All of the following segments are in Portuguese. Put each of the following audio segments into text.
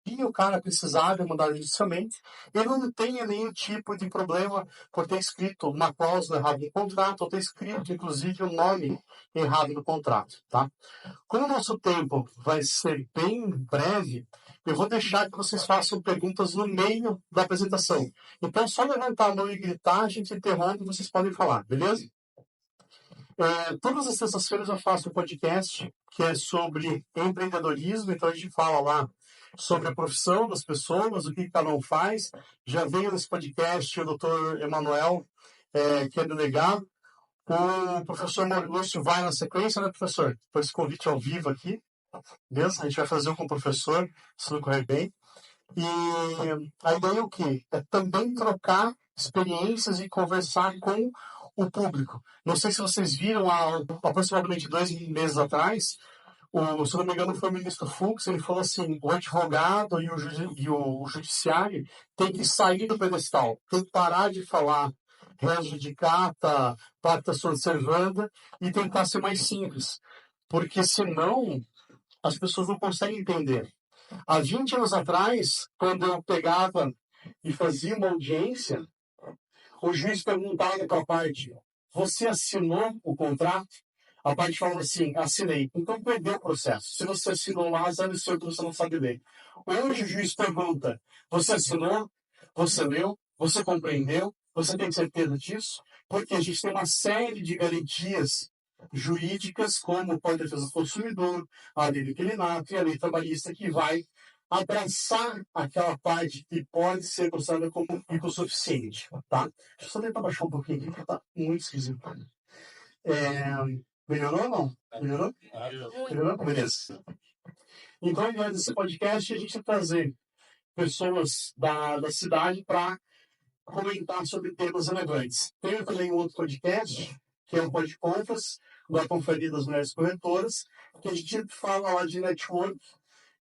e o cara precisar demandar judicialmente, ele não tenha nenhum tipo de problema por ter escrito uma cláusula errada no contrato, ou ter escrito, inclusive, o nome errado no contrato, tá? Como o nosso tempo vai ser bem breve, eu vou deixar que vocês façam perguntas no meio da apresentação. Então, só levantar a mão e gritar, a gente interrompe e vocês podem falar, beleza? Todas as terças-feiras eu faço um podcast que é sobre empreendedorismo, então a gente fala lá sobre a profissão das pessoas, o que cada um faz. Já veio nesse podcast o doutor Emanuel, que é delegado. O professor Maurício vai na sequência, né, professor? Depois esse convite ao vivo aqui, beleza? A gente vai fazer com o professor, se tudo correr bem. E a ideia é o quê? É também trocar experiências e conversar com o público. Não sei se vocês viram, há aproximadamente 2 meses atrás, se não me engano, foi o ministro Fux, ele falou assim, o advogado e o judiciário tem que sair do pedestal, tem que parar de falar res judicata, pacta sunt servanda, e tentar ser mais simples. Porque senão as pessoas não conseguem entender. Há 20 anos atrás, quando eu pegava e fazia uma audiência, o juiz perguntava para a parte: você assinou o contrato? A parte falava assim: assinei. Então perdeu o processo. Se você assinou lá, azar do seu que você não sabe ler. Hoje o juiz pergunta: você assinou? Você leu? Você compreendeu? Você tem certeza disso? Porque a gente tem uma série de garantias jurídicas, como o Código de Defesa do Consumidor, a lei do inquilinato e a lei trabalhista, que vai abraçar aquela parte que pode ser considerada como hipossuficiente, tá? Deixa eu só tentar baixar um pouquinho aqui, porque tá muito esquisito. Melhorou ou não? Melhorou? Melhorou? Beleza. Então, ao invés desse podcast, a gente vai trazer pessoas da cidade para comentar sobre temas relevantes. Tem também um outro podcast, que é o Podconfras, da Confraria das Mulheres Corretoras, que a gente fala lá de network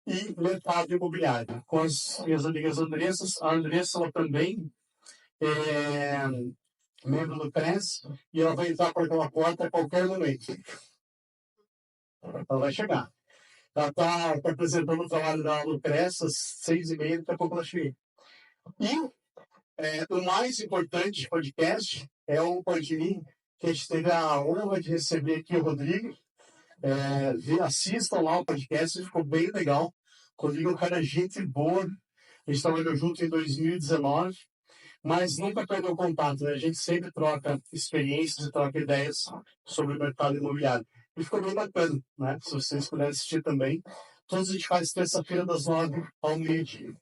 e mercado imobiliário. Com as minhas amigas Andressas, a Andressa ela também é membro do CRES e ela vai entrar por aquela porta a qualquer momento. Ela vai chegar. Ela está apresentando o trabalho da Lucrece às 6h30, daqui a pouco ela chega. E o mais importante podcast é o Podme, que a gente teve a honra de receber aqui o Rodrigo. Assistam lá o podcast, ficou bem legal. O Rodrigo é um cara gente boa. A gente trabalhou junto em 2019, mas nunca perdeu contato, né? A gente sempre troca experiências e troca ideias sobre o mercado imobiliário. E ficou bem bacana, né? Se vocês puderem assistir também. Todos a gente faz terça-feira das 9 ao meio-dia.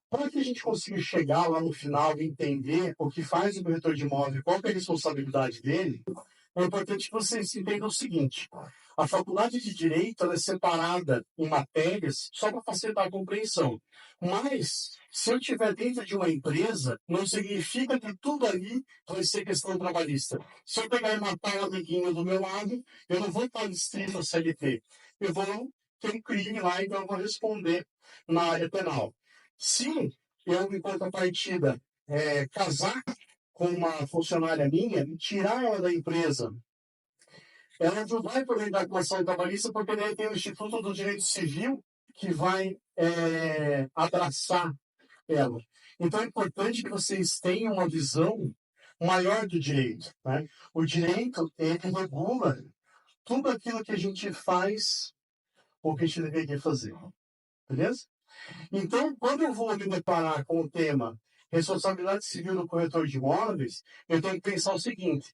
Para que a gente consiga chegar lá no final e entender o que faz o corretor de imóvel, qual é a responsabilidade dele, é importante que vocês entendam o seguinte: a faculdade de Direito ela é separada em matérias só para facilitar a compreensão. Mas, se eu estiver dentro de uma empresa, não significa que tudo ali vai ser questão trabalhista. Se eu pegar e matar um amiguinho do meu lado, eu não vou estar distrito a CLT. Eu vou ter um crime lá, então eu vou responder na área penal. Se eu, em contrapartida, casar com uma funcionária minha, tirar ela da empresa, ela não vai poder entrar com ação trabalhista porque daí tem o Instituto do Direito Civil que vai abraçar ela. Então é importante que vocês tenham uma visão maior do direito, né? O direito, ele regula tudo aquilo que a gente faz ou que a gente deveria fazer. Beleza? Então, quando eu vou me deparar com o tema responsabilidade civil do corretor de imóveis, eu tenho que pensar o seguinte: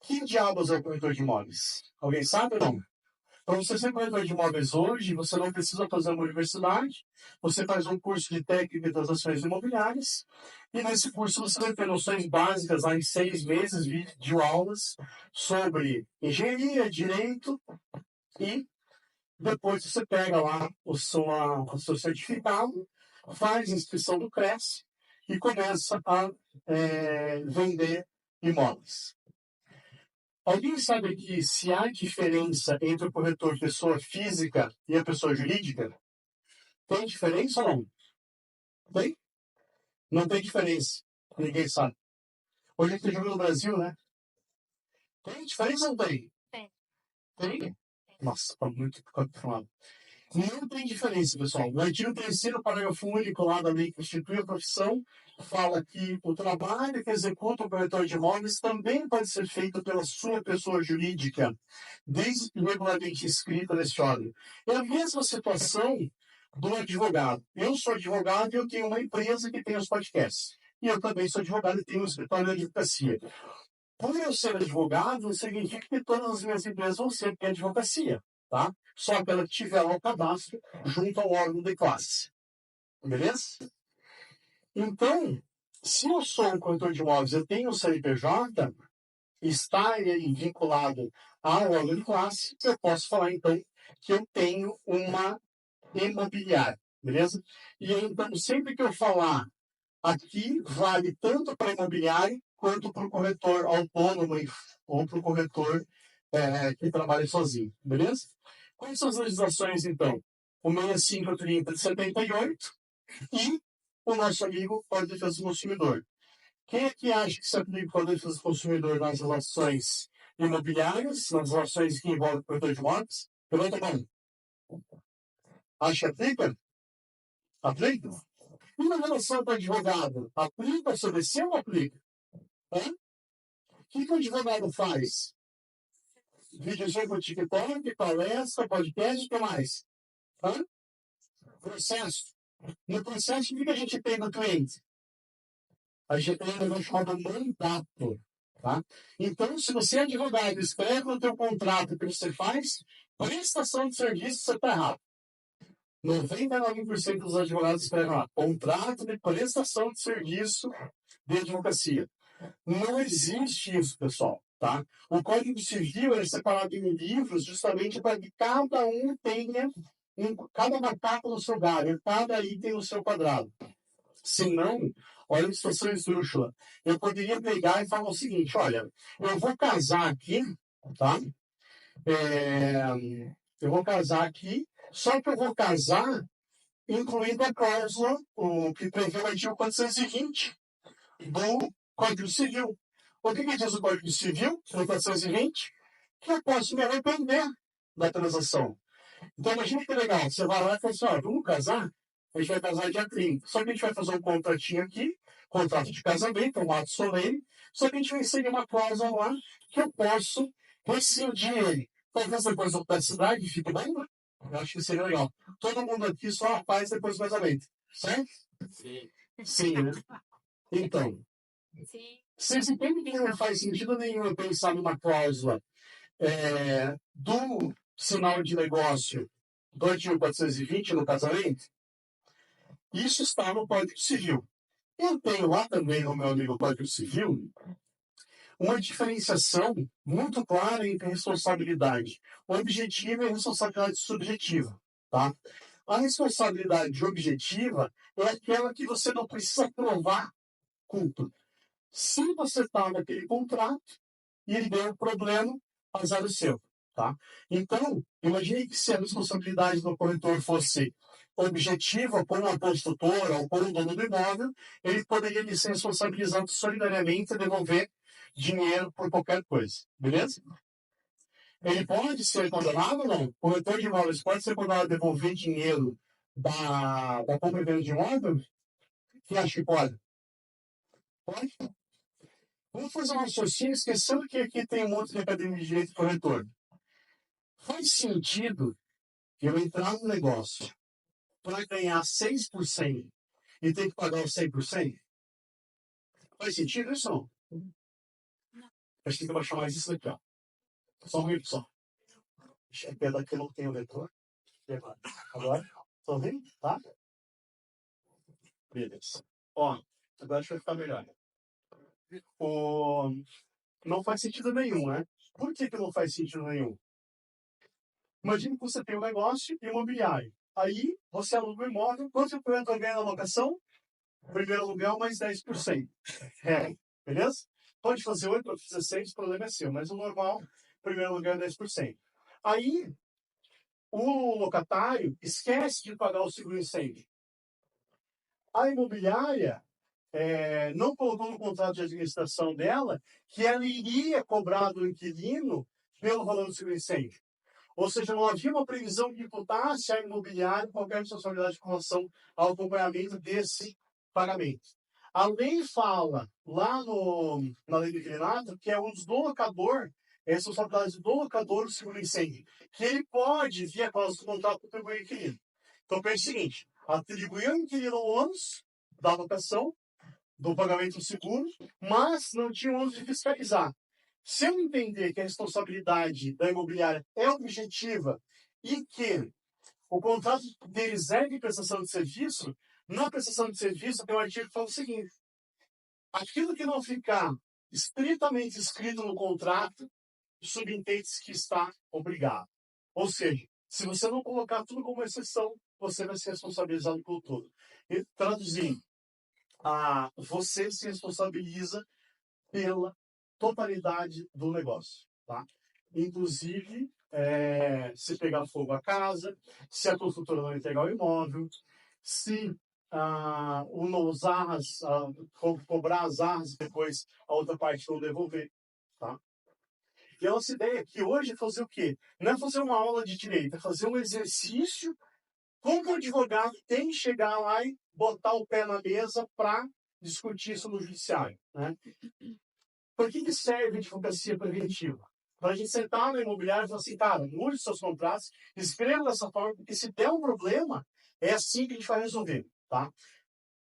que diabos é o corretor de imóveis? Alguém sabe ou não? Para você ser corretor de imóveis hoje, você não precisa fazer uma universidade, você faz um curso de técnica de transações imobiliárias, e nesse curso você vai ter noções básicas lá em 6 meses, de aulas sobre engenharia, direito, e depois você pega lá o seu certificado, faz inscrição do CRES e começa a vender imóveis. Alguém sabe aqui se há diferença entre o corretor pessoa física e a pessoa jurídica? Tem diferença ou não? Tem? Não tem diferença. Ninguém sabe. Hoje a gente joga no Brasil, né? Tem diferença ou não tem? Tem? Nossa, tá muito complicado. Não tem diferença, pessoal. O artigo 3º, parágrafo único lá da lei que institui a profissão, fala que o trabalho que executa o corretor de imóveis também pode ser feito pela sua pessoa jurídica, desde que regularmente inscrita neste órgão. É a mesma situação do advogado. Eu sou advogado e eu tenho uma empresa que tem os podcasts. E eu também sou advogado e tenho um escritório de advocacia. Por eu ser advogado, significa que todas as minhas empresas vão ser de advocacia, tá? Só que ela tiver lá o cadastro junto ao órgão de classe. Beleza? Então, se eu sou um corretor de imóveis, eu tenho um CNPJ, está ele vinculado ao órgão de classe, eu posso falar, então, que eu tenho uma imobiliária, beleza? E aí, então, sempre que eu falar aqui, vale tanto para imobiliário quanto para o corretor autônomo ou para o corretor que trabalha sozinho, beleza? Quais são as legislações, então? O 6530 de 78 e o nosso amigo Código de Defesa do Consumidor. Quem é que acha que se aplica o Código de Defesa do Consumidor nas relações imobiliárias, nas relações que envolvem o corretor de imóveis? Levanta a mão. Acha que aplica? Aplica? E na relação com o advogado? Aplica sobre si ou não aplica? Hã? O que o advogado faz? Videozinho com TikTok, palestra, podcast, o que mais? Hã? Processo. No processo, o que a gente tem no cliente? A gente tem um negócio chamado mandato. Tá? Então, se você é advogado, escreve no teu contrato que você faz, prestação de serviço, você está errado. 99% dos advogados escrevem lá, contrato de prestação de serviço de advocacia. Não existe isso, pessoal. Tá? O Código Civil é separado em livros justamente para que cada um tenha cada macaco no seu galho, cada item no seu quadrado. Senão, olha a situação esdrúxula. Eu poderia pegar e falar o seguinte: olha, eu vou casar aqui, tá? Eu vou casar aqui, só que eu vou casar incluindo a cláusula, o que prevê o artigo 420 do Código Civil. O que diz o Código Civil, no 420? Que eu posso me arrepender da transação. Então, imagina que legal. Você vai lá e fala assim, ó, vamos casar? A gente vai casar dia 30. Só que a gente vai fazer um contratinho aqui, contrato de casamento, um ato solene, só que a gente vai inserir uma cláusula lá que eu posso rescindir ele. Talvez depois da cidade fique bem, né? Eu acho que seria legal. Todo mundo aqui só faz depois do casamento, certo? Sim. Sim, né? Então, sim. Vocês entendem que não faz sentido nenhum eu pensar numa cláusula do sinal de negócio do artigo 420 no casamento? Isso está no Código Civil. Eu tenho lá também no meu amigo Código Civil uma diferenciação muito clara entre responsabilidade objetiva e responsabilidade subjetiva. Tá? A responsabilidade objetiva é aquela que você não precisa provar culpa. Se você está naquele contrato e ele deu um problema, azar o seu. Tá? Então, imagine que se a responsabilidade do corretor fosse objetiva por uma construtora ou por um dono do imóvel, ele poderia ser responsabilizado solidariamente e devolver dinheiro por qualquer coisa. Beleza? Ele pode ser condenado ou não? O corretor de imóveis pode ser condenado a devolver dinheiro da compra e venda de imóvel? Quem acha que pode? Pode? Vamos fazer um raciocínio esquecendo que aqui tem um monte de academia de direito corretor. Faz sentido eu entrar no negócio para ganhar 6% e ter que pagar os 100%? Faz sentido isso ou não? Acho que tem que baixar mais isso daqui, ó. Só um minuto só. É que daqui eu não tenho vetor. Agora, estão vendo? Tá? Beleza. Ó, agora acho que vai ficar melhor. Não faz sentido nenhum, né? Por que não faz sentido nenhum? Imagina que você tem um negócio imobiliário. Aí, você aluga o imóvel. Quanto o cliente ganha na locação? Primeiro aluguel mais 10%. Beleza? Pode fazer 8, pode fazer 6, o problema é seu. Mas o normal, primeiro aluguel é 10%. Aí, o locatário esquece de pagar o seguro incêndio. A imobiliária não colocou no contrato de administração dela que ela iria cobrar do inquilino pelo valor do seguro incêndio. Ou seja, não havia uma previsão que imputasse à imobiliária qualquer responsabilidade com relação ao acompanhamento desse pagamento. A lei fala, lá na lei do inquilinato, que é um dos do locador, é responsabilidade do locador o seguro incêndio, que ele pode, via cláusula do contrato, atribuir ao inquilino. Então, pense o seguinte, atribuir ao inquilino o ônus da locação, do pagamento do seguro, mas não tinha o ônus de fiscalizar. Se eu entender que a responsabilidade da imobiliária é objetiva e que o contrato deles é de prestação de serviço, na prestação de serviço tem um artigo que fala o seguinte: aquilo que não ficar estritamente escrito no contrato, subentende-se que está obrigado. Ou seja, se você não colocar tudo como exceção, você vai ser responsabilizado pelo todo. E, traduzindo, você se responsabiliza pela totalidade do negócio, tá? Inclusive, se pegar fogo a casa, se a construtora não entregar o imóvel, se o nos arras, cobrar as arras e depois a outra parte não devolver, tá? E a nossa ideia aqui hoje é fazer o quê? Não é fazer uma aula de direito, é fazer um exercício como o advogado tem que chegar lá e botar o pé na mesa para discutir isso no judiciário, né? Por que serve a advocacia preventiva? Para a gente sentar no imobiliário e falar assim, cara, mude seus contratos, escreva dessa forma, porque se der um problema, é assim que a gente vai resolver, tá?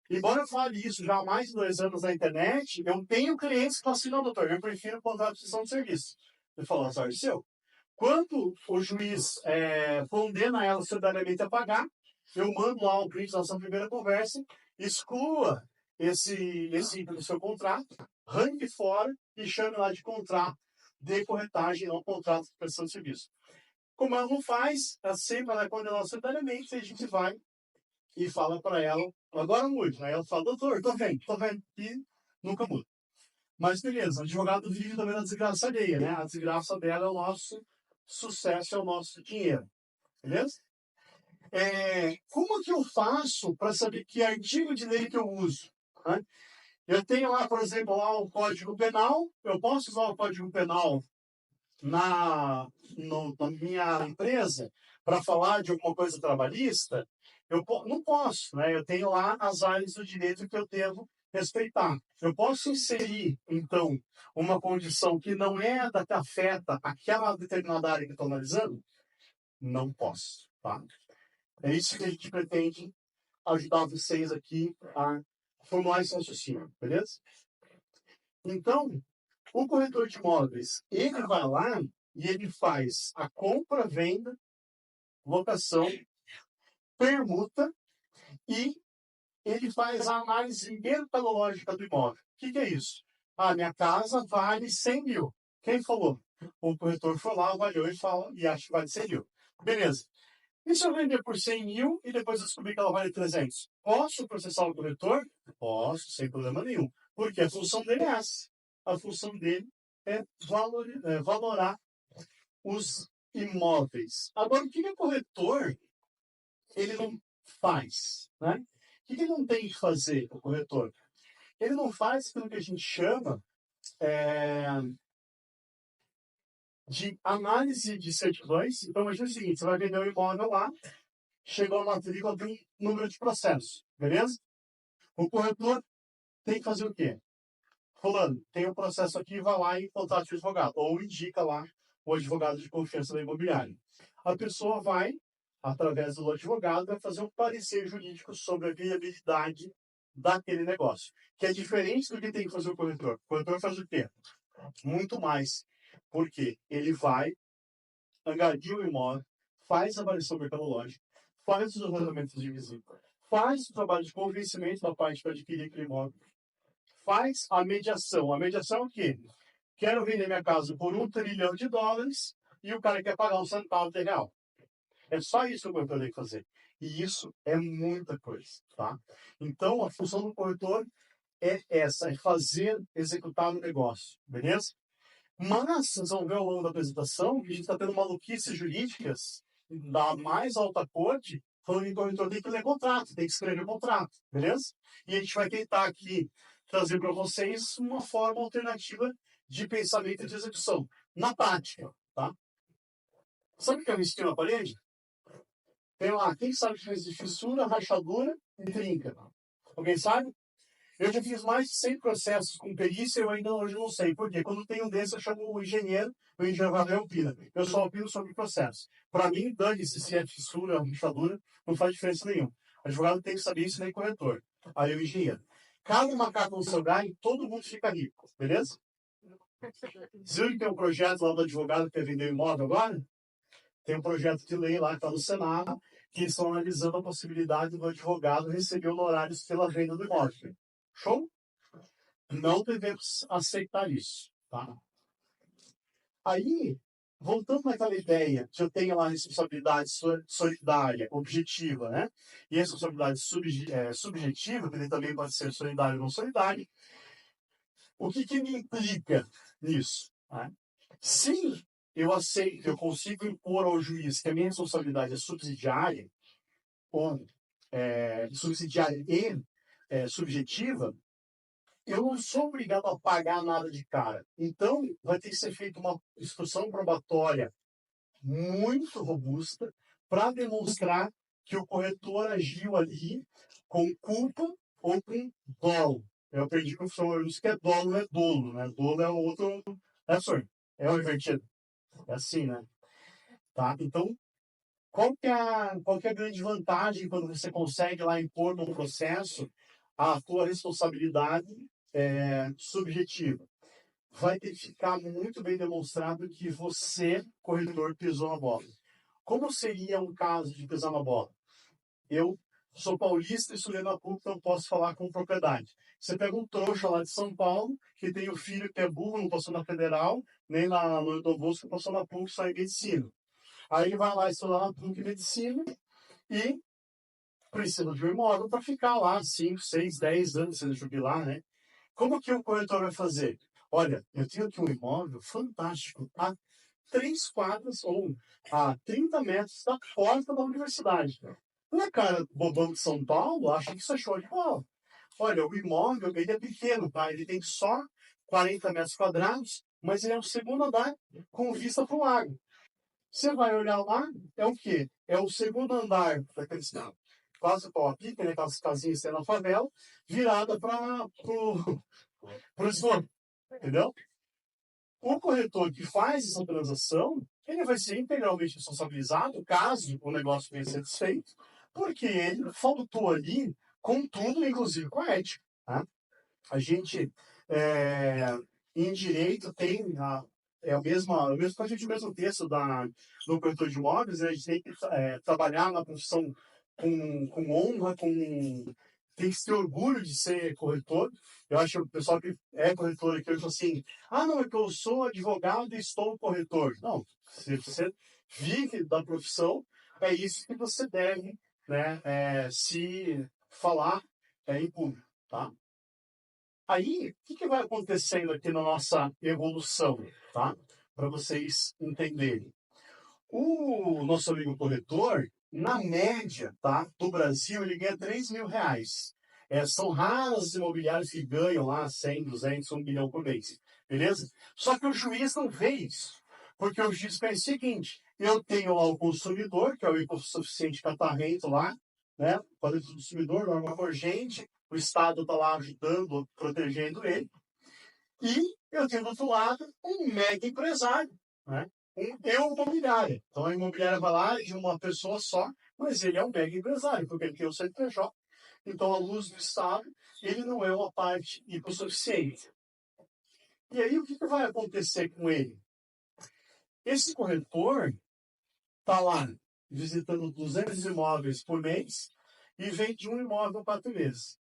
Embora eu fale isso já há mais de 2 anos na internet, eu tenho clientes que falam assim, não, doutor, eu prefiro o contrato de prestação de serviço. Eu falo, azar seu. Quando o juiz condena ela solidariamente a pagar, eu mando lá o print da nossa primeira conversa, exclua esse item do seu contrato, arranque fora e chame lá de contrato de corretagem, não contrato de prestação de serviço. Como ela não faz, ela sempre vai condenar solidariamente, a gente vai e fala para ela, agora mude. Aí ela fala, doutor, tô vendo, e nunca muda. Mas beleza, o advogado vive também na desgraça alheia, né? A desgraça dela é o nosso sucesso, é o nosso dinheiro, beleza? Como que eu faço para saber que artigo de lei que eu uso? Né? Eu tenho lá, por exemplo, lá o Código Penal, eu posso usar o Código Penal na minha empresa para falar de alguma coisa trabalhista? Não posso, né? Eu tenho lá as áreas do direito que eu devo respeitar. Eu posso inserir, então, uma condição que não é da que afeta aquela determinada área que eu estou analisando? Não posso, tá? É isso que a gente pretende ajudar vocês aqui a formular esse raciocínio, beleza? Então, o corretor de imóveis, ele vai lá e ele faz a compra, venda, locação, permuta e ele faz a análise mercadológica do imóvel. O que é isso? Minha casa vale 100 mil. Quem falou? O corretor foi lá, avaliou e acha que vale 100 mil. Beleza. E se eu vender por 100 mil e depois descobrir que ela vale 300? Posso processar o corretor? Posso, sem problema nenhum. Porque a função dele é essa. A função dele é valorar os imóveis. Agora, o que o corretor ele não faz? Né? O que ele não tem que fazer, o corretor? Ele não faz aquilo que a gente chama de análise de certidões. Então, imagina o seguinte, você vai vender um imóvel lá, chegou a matrícula de um número de processos, beleza? O corretor tem que fazer o quê? Fulano, tem um processo aqui, vai lá e contrata o advogado, ou indica lá o advogado de confiança da imobiliária. A pessoa vai, através do advogado, vai fazer um parecer jurídico sobre a viabilidade daquele negócio, que é diferente do que tem que fazer o corretor. O corretor faz o quê? Muito mais, porque ele vai, angaria o imóvel, faz a avaliação mercadológica, faz os levantamentos de visita, faz o trabalho de convencimento da parte para adquirir aquele imóvel, faz a mediação. A mediação é o quê? Quero vender minha casa por $1 trilhão e o cara quer pagar um centavo de real. É só isso que o corretor tem que fazer. E isso é muita coisa, tá? Então, a função do corretor é essa, é fazer, executar o negócio, beleza? Mas, vocês vão ver ao longo da apresentação que a gente está tendo maluquices jurídicas da mais alta corte, falando que o corretor tem que ler contrato, tem que escrever contrato, beleza? E a gente vai tentar aqui trazer para vocês uma forma alternativa de pensamento e de execução, na prática, tá? Sabe o que é risquinho na parede? Tem lá, quem sabe que fez de fissura, rachadura e trinca? Alguém sabe? Eu já fiz mais de 100 processos com perícia, eu ainda hoje não sei. Por quê? Quando tem um desses, eu chamo o engenheiro vai opina. Eu só opino sobre o processo. Para mim, dane-se se é fissura, rachadura, não faz diferença nenhuma. O advogado tem que saber isso, nem corretor. Aí o engenheiro. Cada macaco no seu galho, todo mundo fica rico, beleza? Você viu que tem um projeto lá do advogado que quer vender o imóvel agora? Tem um projeto de lei lá que está no Senado, que estão analisando a possibilidade do advogado receber honorários pela venda do imóvel. Show? Não devemos aceitar isso, tá? Aí, voltando naquela ideia que eu tenho lá a responsabilidade solidária, objetiva, né? E a responsabilidade subjetiva, que ele também pode ser solidário ou não solidário, o que me implica nisso? Né? Se eu aceito, eu consigo impor ao juiz que a minha responsabilidade é subsidiária, ou subsidiária e subjetiva, eu não sou obrigado a pagar nada de cara. Então, vai ter que ser feita uma instrução probatória muito robusta para demonstrar que o corretor agiu ali com culpa ou com dolo. Eu aprendi com o professor Luiz que é dolo, não é dolo, né? Dolo é o outro. É, senhor? É o invertido. É assim, né? Tá? Então, qual que é a grande vantagem quando você consegue lá impor no processo a tua responsabilidade subjetiva? Vai ter que ficar muito bem demonstrado que você, corretor, pisou na bola. Como seria um caso de pisar na bola? Eu sou paulista e estudei na PUC, então posso falar com propriedade. Você pega um trouxa lá de São Paulo, que tem um filho que é burro, não passou na Federal, nem no Dom Bosco, passou na PUC, só em medicina. Aí ele vai lá estudar na PUC Medicina e precisa de um imóvel para ficar lá 5, 6, 10 anos sendo jubilar, né? Como que o corretor vai fazer? Olha, eu tenho aqui um imóvel fantástico, a 3 quadras ou a 30 metros da porta da universidade. Uma cara bobão de São Paulo acha que isso é show de bola. Olha, o imóvel ele é pequeno, tá? Ele tem só 40 metros quadrados, mas ele é o segundo andar com vista para o lago. Você vai olhar lá, é o quê? É o segundo andar daqueles quase pau a pique, né? Aquelas casinhas na favela, virada para o esgoto, entendeu? O corretor que faz essa transação, ele vai ser integralmente responsabilizado caso o negócio venha a ser desfeito, porque ele faltou ali com tudo, inclusive com a ética. Tá? A gente, em direito, tem praticamente o mesmo texto do corretor de imóveis, né? A gente tem que trabalhar na profissão com honra, tem que ter orgulho de ser corretor. Eu acho que o pessoal que é corretor aqui, eu falo assim, não, é que eu sou advogado e estou corretor. Não, se você vive da profissão, é isso que você deve, né, se falar em público, tá? Aí, o que vai acontecendo aqui na nossa evolução, tá? Para vocês entenderem. O nosso amigo corretor, na média, tá, do Brasil, ele ganha R$ 3.000. São raras as imobiliárias que ganham lá 100, 200, 1 bilhão por mês. Beleza? Só que o juiz não vê isso. Porque o juiz pensa o seguinte, eu tenho lá o consumidor, que é o hipossuficiente catarrento lá, né? Para o consumidor, norma corrente, o Estado está lá ajudando, protegendo ele. E eu tenho do outro lado um mega empresário, né? Um imobiliário. Então a imobiliária vai lá de uma pessoa só, mas ele é um mega empresário, porque ele tem o CNPJ. Então, à luz do Estado, ele não é uma parte hipossuficiente. E aí, o que vai acontecer com ele? Esse corretor está lá visitando 200 imóveis por mês e vende um imóvel 4 meses.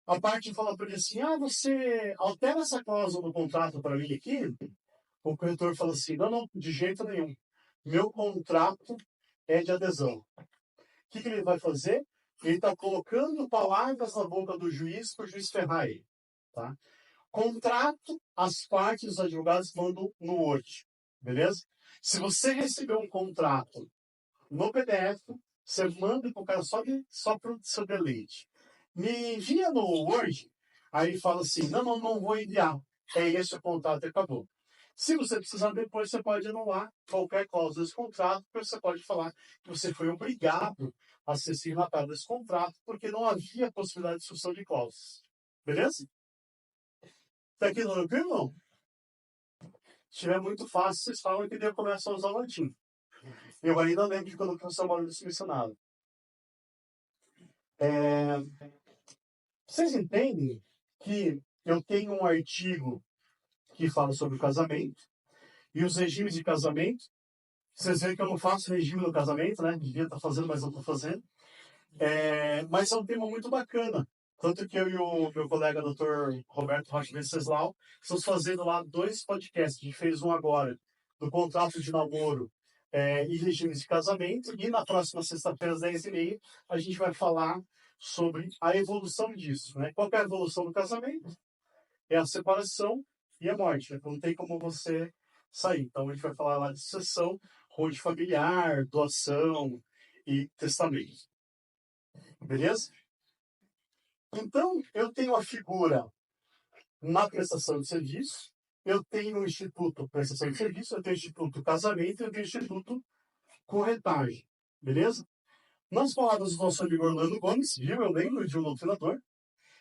A parte fala para ele assim, você altera essa cláusula do contrato para mim aqui? O corretor fala assim, não, de jeito nenhum. Meu contrato é de adesão. O que ele vai fazer? Ele está colocando palavras na boca do juiz para o juiz ferrar ele. Tá? Contrato, as partes dos advogados mandam no Word. Beleza? Se você receber um contrato no PDF, você manda para o cara só para o seu deleite. Me envia no Word, aí ele fala assim, não vou enviar. É esse o contrato e acabou. Se você precisar depois, você pode anular qualquer cláusula desse contrato, porque você pode falar que você foi obrigado a ser signatário desse contrato, porque não havia possibilidade de suspensão de cláusulas. Beleza? Tá aqui no meu não? Se estiver muito fácil, vocês falam que daí eu começo a usar o latim. Eu ainda lembro de quando o professor Maurício disse mencionado. Vocês entendem que eu tenho um artigo que fala sobre o casamento e os regimes de casamento. Vocês veem que eu não faço regime no casamento, né? Devia estar fazendo, mas não estou fazendo. Mas é um tema muito bacana. Tanto que eu e o meu colega Dr. Roberto Rocha Venceslau estamos fazendo lá 2 podcasts. A gente fez um agora, do contrato de namoro e regimes de casamento. E na próxima sexta-feira, às 10h30, a gente vai falar sobre a evolução disso. Né? Qual é a evolução do casamento? É a separação e a morte. Né? Não tem como você sair. Então, a gente vai falar lá de sucessão, rol familiar, doação e testamento. Beleza? Então, eu tenho a figura na prestação de serviço, eu tenho o Instituto Prestação de Serviço, eu tenho o Instituto Casamento, eu tenho o Instituto Corretagem. Beleza? Nas palavras do nosso amigo Orlando Gomes, viu? Eu lembro de um doutrinador.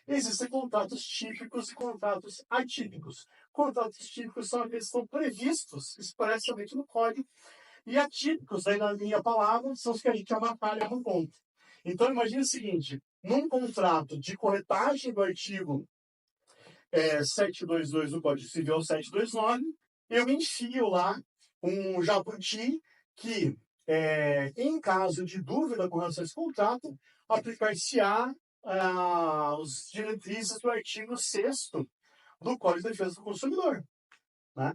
Existem contratos típicos e contratos atípicos. Contratos típicos são aqueles que estão previstos expressamente no código, e atípicos, aí na minha palavra, são os que a gente amarralha no ponto. Então, imagine o seguinte: num contrato de corretagem do artigo 722 do Código Civil 729, eu enfio lá um jabuti que, em caso de dúvida com relação a esse contrato, aplicar-se-á os diretrizes do artigo 6º do Código de Defesa do Consumidor. Né?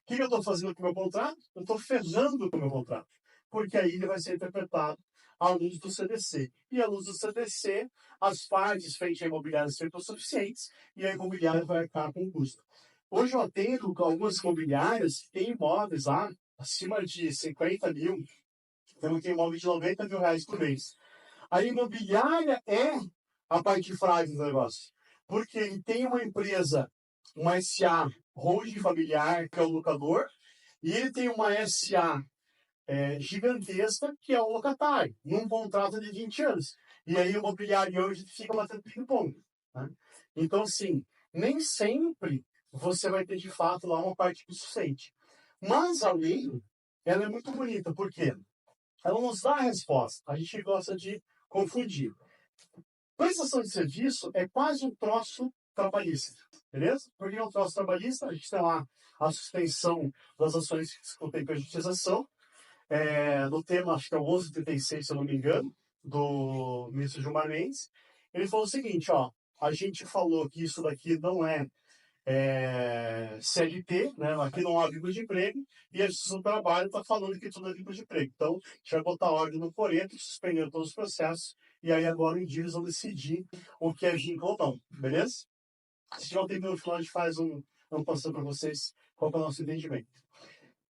O que eu estou fazendo com o meu contrato? Eu estou ferrando com o meu contrato, porque aí ele vai ser interpretado à luz do CDC. E à luz do CDC, as partes frente à imobiliária serão suficientes e a imobiliária vai arcar com o custo. Hoje eu atendo algumas imobiliárias que têm imóveis lá acima de 50 mil, temos que imóvel de 90 mil reais por mês. A imobiliária é a parte frágil do negócio, porque ele tem uma empresa, uma SA holding familiar, que é o locador, e ele tem uma SA gigantesca, que é o locatário, num contrato de 20 anos. E aí o imobiliário hoje fica batendo ping-pong. Né? Então, assim, nem sempre você vai ter de fato lá uma parte que suficiente. Mas a lei, ela é muito bonita, por quê? Ela nos dá a resposta. A gente gosta de confundir. Prestação de serviço é quase um troço trabalhista, beleza? Porque é um troço trabalhista, a gente tem lá a suspensão das ações que discutem prejudicialização, no tema, acho que é o 1136, se eu não me engano, do ministro Gilmar Mendes. Ele falou o seguinte, ó, a gente falou que isso daqui não é CLT, né? Aqui não há vínculo de emprego, e a Justiça do Trabalho está falando que tudo é vínculo de emprego. Então, a gente vai botar ordem no coreto, suspender todos os processos, e aí agora em dia eles vão decidir o que é vínculo ou não, beleza? Se tiver um tempo no final, a gente faz um passando para vocês qual é o nosso entendimento.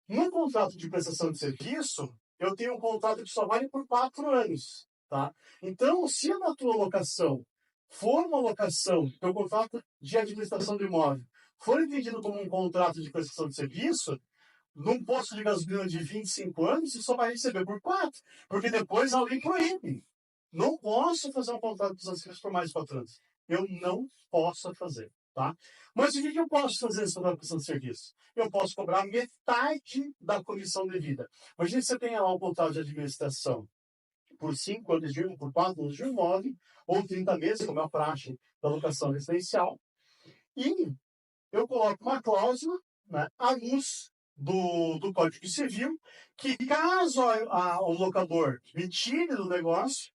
No contrato de prestação de serviço, eu tenho um contrato que só vale por 4 anos, tá? Então, se a tua locação for uma locação, teu contrato de administração do imóvel for entendido como um contrato de prestação de serviço, num posto de gasolina de 25 anos, você só vai receber por 4, porque depois a lei proíbe. Não posso fazer um contrato de prestação de serviço por mais de 4 anos. Eu não posso fazer, tá? Mas o que eu posso fazer nesse contrato de prestação de serviço? Eu posso cobrar metade da comissão devida. Imagina que você tenha lá um contrato de administração por 5 anos de por 4 anos de um imóvel, ou 30 meses, como é a praxe da locação residencial, e eu coloco uma cláusula, né, à luz do Código Civil, que caso o locador me tire do negócio,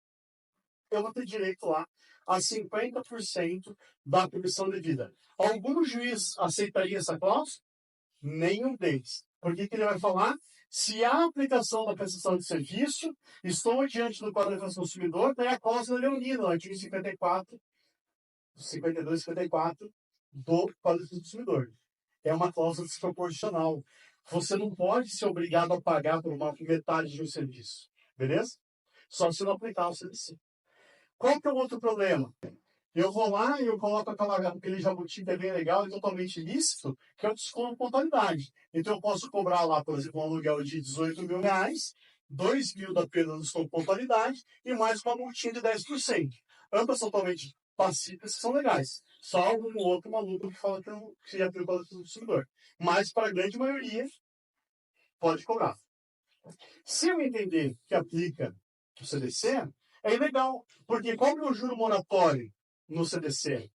eu vou ter direito lá a 50% da comissão devida. Algum juiz aceitaria essa cláusula? Nenhum deles. Por que ele vai falar? Se há aplicação da prestação de serviço, estou diante do Código de Defesa do Consumidor, daí a cláusula leonina, no artigo 54, 52 e 54 do Código de Defesa do Consumidor. É uma cláusula desproporcional. Você não pode ser obrigado a pagar por uma metade de um serviço. Beleza? Só se não aplicar o CDC. Qual que é o outro problema? Eu vou lá e eu coloco aquele jabuti que é bem legal e totalmente lícito, que é o desconto de pontualidade. Então eu posso cobrar lá, por exemplo, um aluguel de 18 mil reais, 2 mil da perda do desconto de pontualidade e mais uma multinha de 10%. Ambas totalmente pacíficas que são legais. Só algum outro maluco que fala que não se aplica ao consumidor. Mas para a grande maioria, pode cobrar. Se eu entender que aplica o CDC, é ilegal. Porque qual que é o juro moratório no CDC?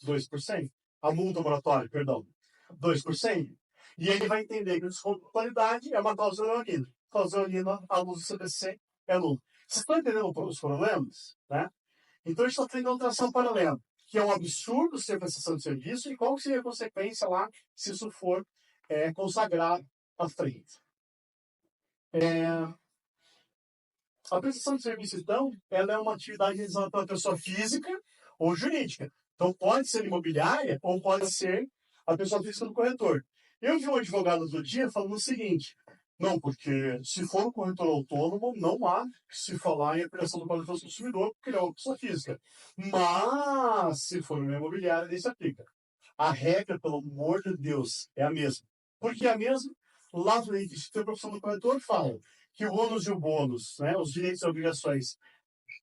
2%. A multa moratória, perdão, 2%. E ele vai entender que o desconto de qualidade é uma cláusula leonina. Cláusula leonina, à luz do CDC, é nulo. Vocês estão entendendo os problemas? Né? Então, a gente está tendo uma tração paralela, que é um absurdo ser prestação de serviço, e qual seria a consequência lá se isso for consagrado à frente. A prestação de serviço, então, ela é uma atividade realizada pela pessoa física ou jurídica. Então, pode ser imobiliária ou pode ser a pessoa física do corretor. Eu vi um advogado outro dia falando o seguinte: não, porque se for um corretor autônomo, não há que se falar em aplicação do Código do Consumidor, porque ele é uma pessoa física. Mas, se for uma imobiliária, ele se aplica. A regra, pelo amor de Deus, é a mesma. Por que é a mesma? Lá no início da profissão do corretor fala que o ônus e o bônus, né, os direitos e obrigações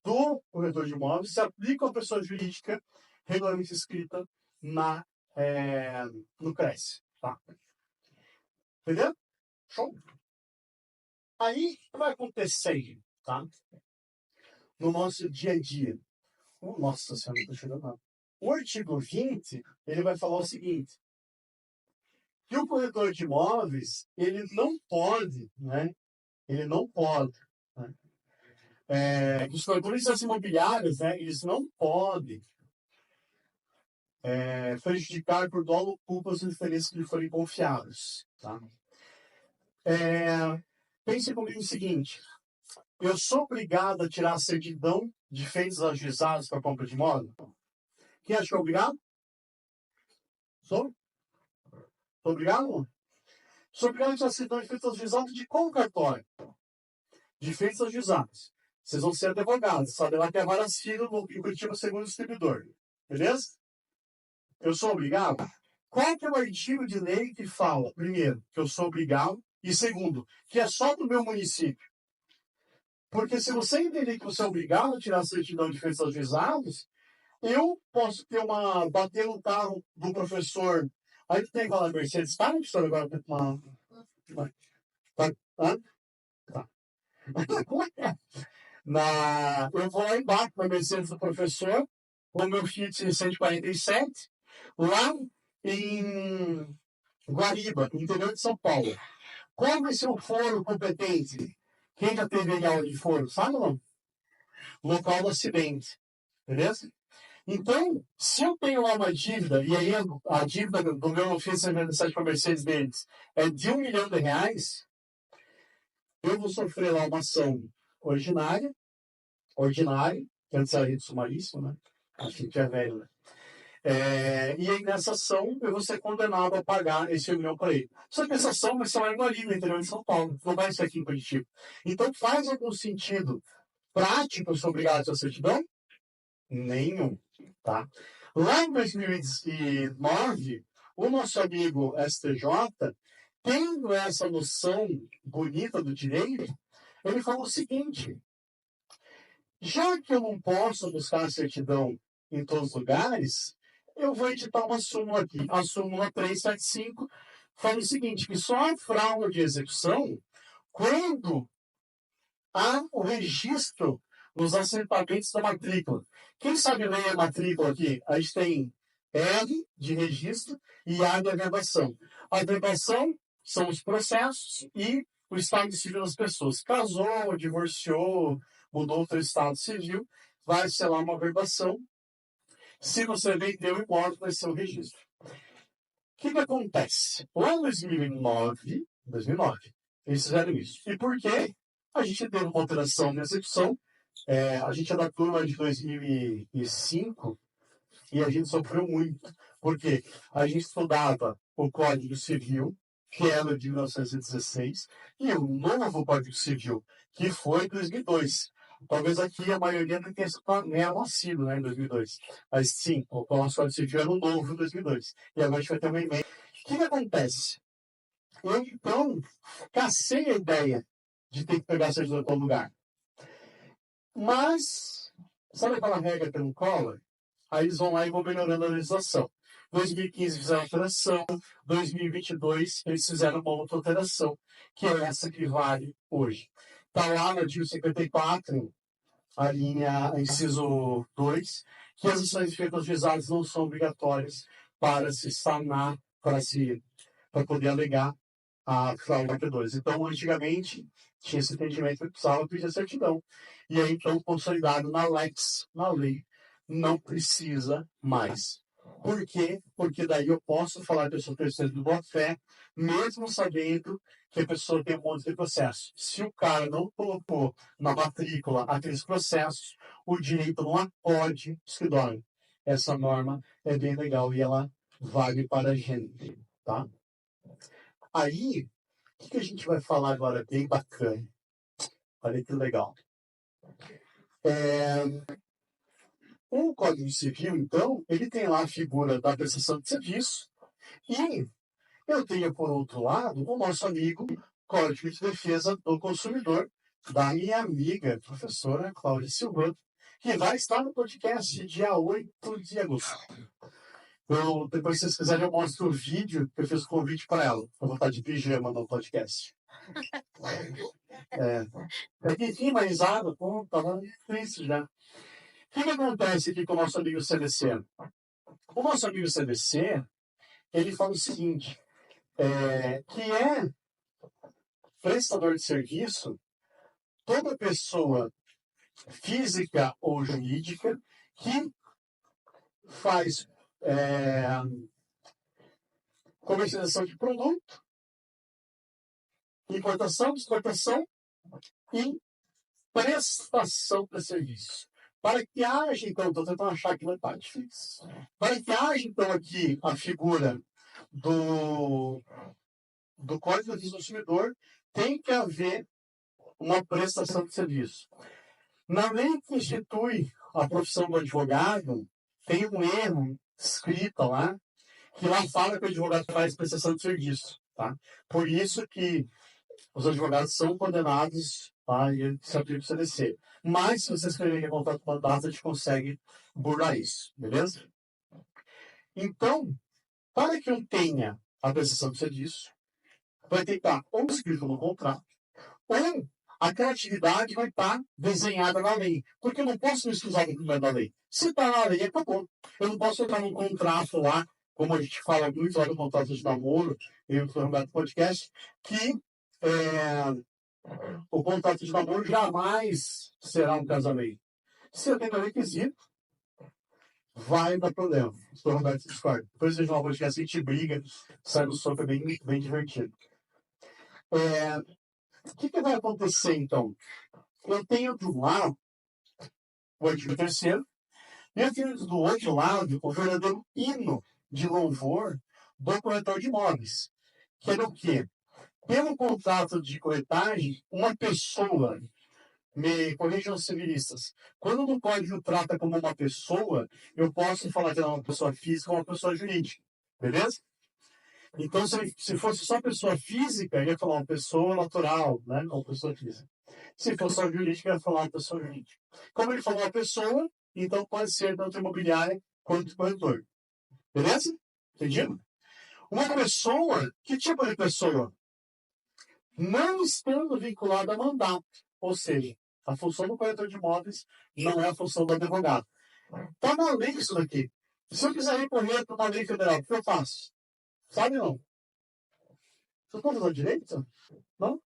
do corretor de imóveis se aplicam à pessoa jurídica regularmente escrita no CRES. Tá? Entendeu? Show? Aí, o que vai acontecer, tá? No nosso dia a dia? Nossa senhora, não tô chegando nada. O artigo 20, ele vai falar o seguinte: que o corretor de imóveis, ele não pode, né? Ele não pode. Né? Os corretores imobiliários, né? Eles não podem prejudicar por dolo ou culpa os interesses que lhe forem confiados. Tá? Pense comigo o seguinte: eu sou obrigado a tirar a certidão de feitos ajuizados para compra de imóvel? Quem acha que é obrigado? Sou? Sou obrigado? Sou obrigado a tirar a certidão de feitos ajuizados de qual cartório? De feitos ajuizados. Vocês vão ser advogados, sabe lá que é Vara Civil em Curitiba, segundo o distribuidor. Beleza? Eu sou obrigado? Qual que é o artigo de lei que fala, primeiro, que eu sou obrigado, e segundo, que é só do meu município? Porque se você entender que você é obrigado a tirar a certidão de feitos ajuizados, eu posso bater no carro do professor. Aí tem aquela Mercedes, tá, professor? Agora tá? Eu vou lá embaixo na Mercedes do professor, com o meu Fiat 147, lá em Guariba, interior de São Paulo. Qual vai ser o foro competente? Quem já teve aula de foro, sabe ou não? Local do acidente. Beleza? Então, se eu tenho lá uma dívida, e aí a dívida do meu Fiat 147 para a Mercedes deles é de R$ 1 milhão, eu vou sofrer lá uma ação ordinária, que antes era rito sumaríssimo, né? Acho que é velho, né? E aí, nessa ação, eu vou ser condenado a pagar esse R$ 1 milhão para ele. Só que essa ação vai ser lá em Guariba, no interior de São Paulo, não vai ser aqui em Curitiba. Então, faz algum sentido prático eu sou obrigado a ter certidão? Nenhum. Tá? Lá em 2009, o nosso amigo STJ, tendo essa noção bonita do direito, ele falou o seguinte: já que eu não posso buscar a certidão em todos os lugares, eu vou editar uma súmula aqui. A súmula 375 fala o seguinte, que só há fraude de execução quando há o registro nos assentamentos da matrícula. Quem sabe ler a matrícula aqui? A gente tem R de registro e A de averbação. A averbação são os processos e o estado civil das pessoas. Casou, divorciou, mudou para o estado civil, vai ser lá uma averbação. Se você vendeu o imóvel, vai ser o registro. O que acontece? Lá em 2009, eles fizeram isso. E por quê? A gente teve uma alteração na execução. A gente é da turma de 2005 e a gente sofreu muito. Porque a gente estudava o Código Civil, que era de 1916, e o novo Código Civil, que foi de 2002. Talvez aqui a maioria não tenha nem nascido, né, em 2002. Mas sim, o nosso Código Civil era novo em 2002. E agora a gente vai ter uma emenda. O que acontece? Eu, então, cacei a ideia de ter que pegar a certidão em todo lugar. Mas, sabe aquela regra que não cola? Aí eles vão lá e vão melhorando a legislação. 2015 fizeram alteração, 2022 eles fizeram uma outra alteração, que é essa que vale hoje. Está lá no artigo 54, a linha inciso 2, que as ações feitas juizadas não são obrigatórias para se sanar, para poder alegar a fraude 42. Então, antigamente, tinha esse entendimento que precisava pedir a certidão. E aí, então, consolidado na Lex, na lei, não precisa mais. Por quê? Porque daí eu posso falar que eu sou terceiro do boa-fé, mesmo sabendo que a pessoa tem um monte de processo. Se o cara não colocou na matrícula aqueles processos, o direito não acode escritório. Essa norma é bem legal e ela vale para a gente, tá? Aí, o que a gente vai falar agora bem bacana? Olha que legal. O Código Civil, então, ele tem lá a figura da prestação de serviço e eu tenho, por outro lado, o nosso amigo Código de Defesa do Consumidor, da minha amiga, professora Cláudia Silva, que vai estar no podcast dia 8 de agosto. Depois, se vocês quiserem, eu mostro o vídeo que eu fiz o convite para ela. Eu vou estar de pijama no podcast. Aqui, enfim, uma risada, pô, tava difícil já. O que acontece aqui com o nosso amigo CDC? O nosso amigo CDC, ele fala o seguinte, que é prestador de serviço toda pessoa física ou jurídica que faz comercialização de produto, importação, exportação e prestação de serviço. Para que haja, então, estou tentando achar aqui na parte difícil. Para que haja, então, aqui a figura do Código do Consumidor, tem que haver uma prestação de serviço. Na lei que institui a profissão do advogado, tem um erro escrito lá, que lá fala que o advogado faz prestação de serviço. Tá? Por isso que os advogados são condenados, tá? E se aplica o CDC. Mas, se você escrever que é contrato com mandato, a gente consegue burlar isso, beleza? Então, para que eu tenha a prestação de serviço, vai ter que estar ou escrito no contrato, ou aquela atividade vai estar desenhada na lei. Porque eu não posso me excusar do cumprimento da lei. Se está na lei, acabou. Eu não posso entrar num contrato lá, como a gente fala muito lá no contrato de namoro, e no podcast, que o contrato de namoro jamais será um casamento. Se eu tenho requisito, vai dar problema. O Roberto discorda. Depois de um podcast, a gente briga, sai do soco, é bem divertido. O que vai acontecer, então? Eu tenho de um lado o artigo 3º, e eu tenho do outro lado o verdadeiro hino de louvor do corretor de imóveis. Que é o quê? Pelo contrato de corretagem, uma pessoa, me corrijam os civilistas, quando no código trata como uma pessoa, eu posso falar que ela é uma pessoa física ou uma pessoa jurídica. Beleza? Então, se fosse só pessoa física, eu ia falar uma pessoa natural, né? Ou pessoa física. Se fosse só jurídica, eu ia falar uma pessoa jurídica. Como ele falou uma pessoa, então pode ser tanto imobiliária quanto corretor. Beleza? Entendido? Uma pessoa, que tipo de pessoa? Não estando vinculada a mandato. Ou seja, a função do corretor de imóveis não é a função do advogado. Está na lei isso daqui. Se eu quiser recorrer para uma lei federal, o que eu faço? Sabe não? Vocês estão fazendo direito? Não?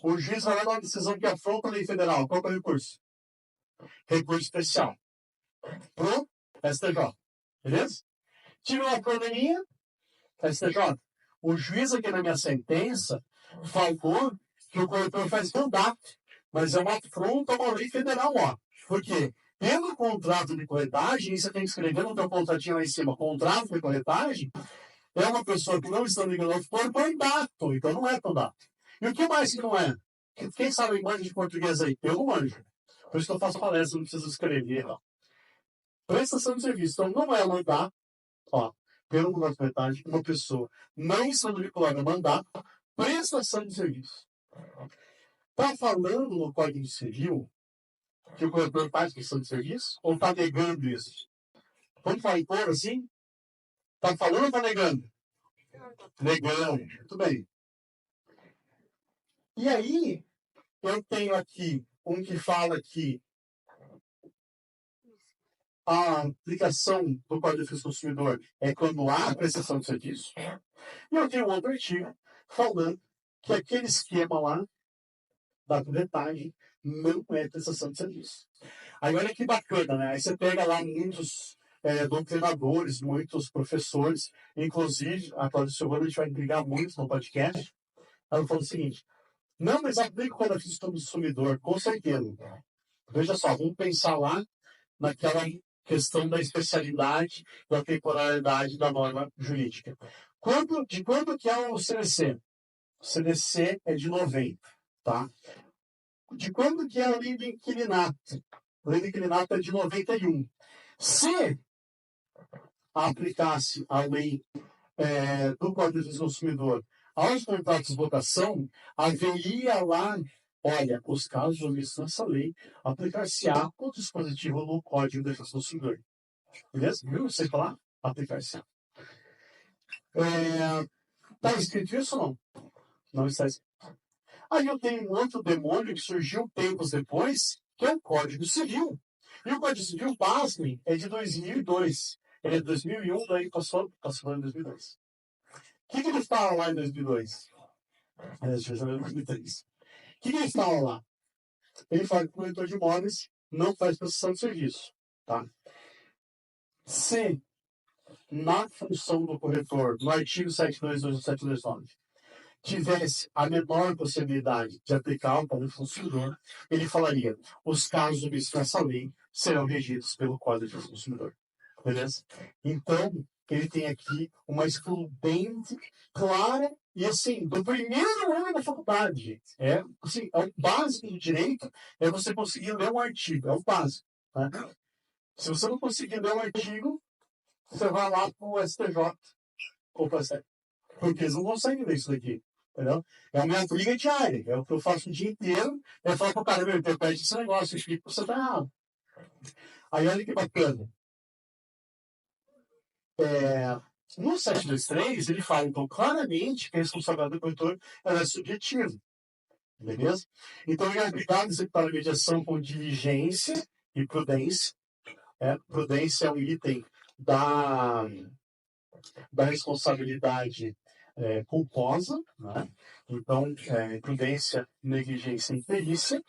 O juiz vai dar uma decisão que afronta a lei federal. Qual é o recurso? Recurso especial. Pro STJ. Beleza? Tive uma probleminha, STJ. O juiz aqui na minha sentença falou que o corretor faz mandato, mas é uma afronta a uma lei federal, ó. Por quê? Pelo contrato de corretagem, você tem que escrever no teu contratinho lá em cima, contrato de corretagem, é uma pessoa que não está ligando ao corpo, é mandato, então não é mandato. E o que mais que não é? Quem sabe manjo de português aí? Eu não manjo. Por isso que eu faço palestra, não preciso escrever. Ó. Prestação de serviço. Então, não é mandar, ó, pelo número de metade, uma pessoa não estando vinculada a mandar prestação de serviço. Está falando no Código Civil que o corretor faz prestação de serviço ou está negando isso? Vamos falar em cor assim? Está falando ou está negando? Negando. Muito bem. E aí, eu tenho aqui um que fala que a aplicação do Código de Defesa do Consumidor é quando há prestação de serviço. E eu tenho um outro artigo falando que aquele esquema lá da corretagem não é prestação de serviço. Aí olha que bacana, né? Aí você pega lá muitos doutrinadores, muitos professores, inclusive a Cláudia Silvana, a gente vai brigar muito no podcast. Ela falou o seguinte: não, mas aplica o Código de Defesa do Consumidor, com certeza. Veja só, vamos pensar lá naquela questão da especialidade, da temporalidade da norma jurídica. De quando que é o CDC? O CDC é de 90, tá? De quando que é a lei do inquilinato? A lei do inquilinato é de 91. Se aplicasse a lei do Código do Consumidor aos contratos de locação, haveria lá, olha, os casos omissos nessa lei, aplicar-se-á o dispositivo no Código de Defesa do Consumidor. Beleza? Viu? Você falar? Aplicar-se-á. Está escrito isso ou não? Não está escrito. Aí eu tenho um outro demônio que surgiu tempos depois, que é o Código Civil. E o Código Civil, pasmem, é de 2002. Ele é de 2001, daí passou em 2002. O que ele fala lá em 2002? Deixa eu ver em 2003. O que ele fala lá? Ele fala que o corretor de imóveis não faz prestação de serviço. Tá? Se, na função do corretor, no artigo 722 ou 729, tivesse a menor possibilidade de aplicar o Código do Consumidor, ele falaria: os casos omissos nessa lei serão regidos pelo Código do Consumidor. Beleza? Então, ele tem aqui uma excludente clara e, assim, do primeiro ano da faculdade, gente. É o básico do direito é você conseguir ler um artigo. É o básico. Tá? Se você não conseguir ler um artigo, você vai lá para o STJ ou para a STF. Porque eles não conseguem ver isso daqui. Entendeu? É a minha briga diária. É o que eu faço o dia inteiro. É falar para o cara: meu, interprete esse negócio, explica que você está errado. Aí olha que bacana. No 723, ele fala, então, claramente que a responsabilidade do corretor é subjetiva. Beleza? Então, ele é obrigado a executar a mediação com diligência e prudência. Prudência é um item da responsabilidade culposa. Né? Então, prudência, negligência e perícia,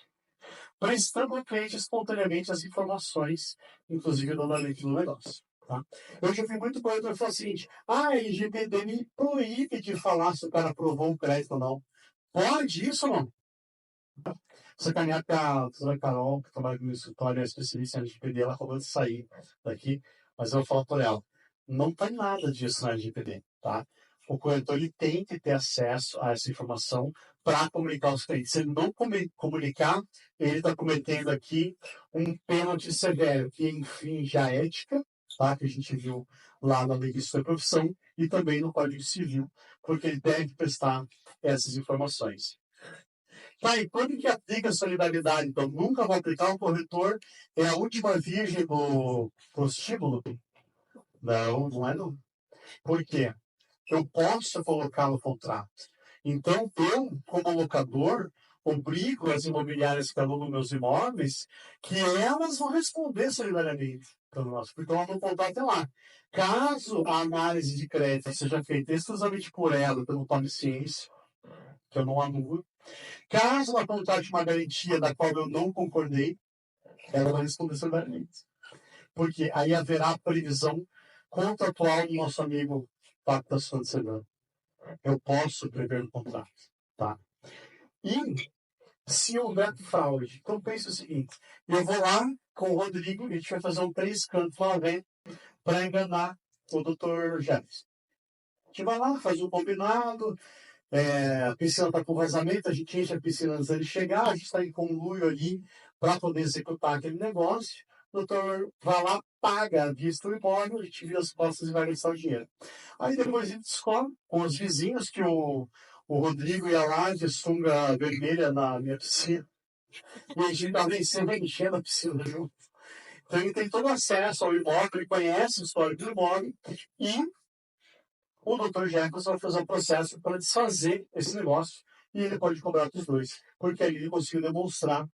prestando ao cliente espontaneamente as informações, inclusive dando a letra do negócio. Tá? Eu já vi muito corretor falar o seguinte: a LGPD me proíbe de falar se o cara aprovou um crédito ou não. Pode isso ou não? Sacanear que a doutora Carol, que trabalha no meu escritório, é especialista em LGPD, ela acabou de sair daqui, mas eu vou falar para ela: não tem nada disso na LGPD. Tá? O corretor ele tem que ter acesso a essa informação para comunicar aos clientes. Se ele não comunicar, ele está cometendo aqui um pênalti severo, que infringe a ética, tá? Que a gente viu lá na Lei de Sua Profissão e também no Código Civil, porque ele deve prestar essas informações. Tá, e quando que aplica a solidariedade? Então, nunca vou aplicar, o corretor é a última virgem do prostíbulo? Não, não é não. Por quê? Eu posso colocar no contrato. Então, eu, como locador, obrigo as imobiliárias que alugam meus imóveis que elas vão responder solidariamente pelo nosso, porque ela não contrata lá. Caso a análise de crédito seja feita exclusivamente por ela, pelo tome ciência, que eu não anulo, caso ela contrate uma garantia da qual eu não concordei, ela vai responder solidariamente. Porque aí haverá previsão contratual do nosso amigo Pacto da Sociedade. Eu posso prever no contrato. Tá? E se houver fraude, então pense o seguinte: eu vou lá com o Rodrigo e a gente vai fazer um 3 cantos lá dentro para enganar o Dr. Jefferson. A gente vai lá, faz um combinado, a piscina está com vazamento, a gente enche a piscina antes dele chegar, a gente está em conluio ali para poder executar aquele negócio. O doutor vai lá, paga a vista do imóvel, a gente vira as costas e vai gastar o dinheiro. Aí depois a gente descobre com os vizinhos que o Rodrigo ia lá de sunga vermelha na minha piscina. E a gente estava enchendo a piscina junto. Então ele tem todo acesso ao imóvel, ele conhece o histórico do imóvel e o Dr. Jefferson vai fazer um processo para desfazer esse negócio e ele pode cobrar dos dois, porque ali ele conseguiu demonstrar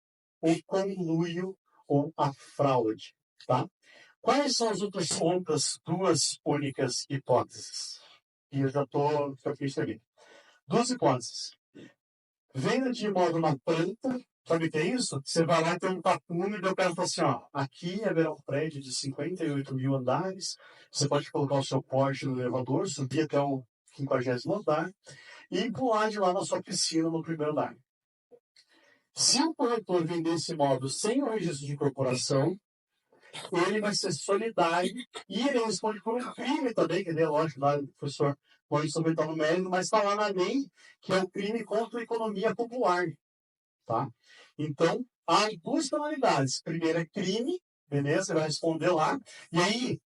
o conluio ou a fraude, tá? Quais são as outras duas únicas hipóteses? E eu já estou aqui. Duas hipóteses. Venda de imóvel na planta, sabe o que é isso? Você vai lá e tem um tapume e o cara fala assim, ó, aqui haverá um prédio de 58 mil andares, você pode colocar o seu porte no elevador, subir até o 50º andar e pular de lá na sua piscina no primeiro andar. Se o corretor vender esse imóvel sem o registro de incorporação, ele vai ser solidário e ele responde por um crime também, que é lógico, lá o professor pode comentar no mérito, mas está lá na lei, que é o crime contra a economia popular. Tá? Então, há duas penalidades. Primeiro é crime, beleza? Você vai responder lá. E aí,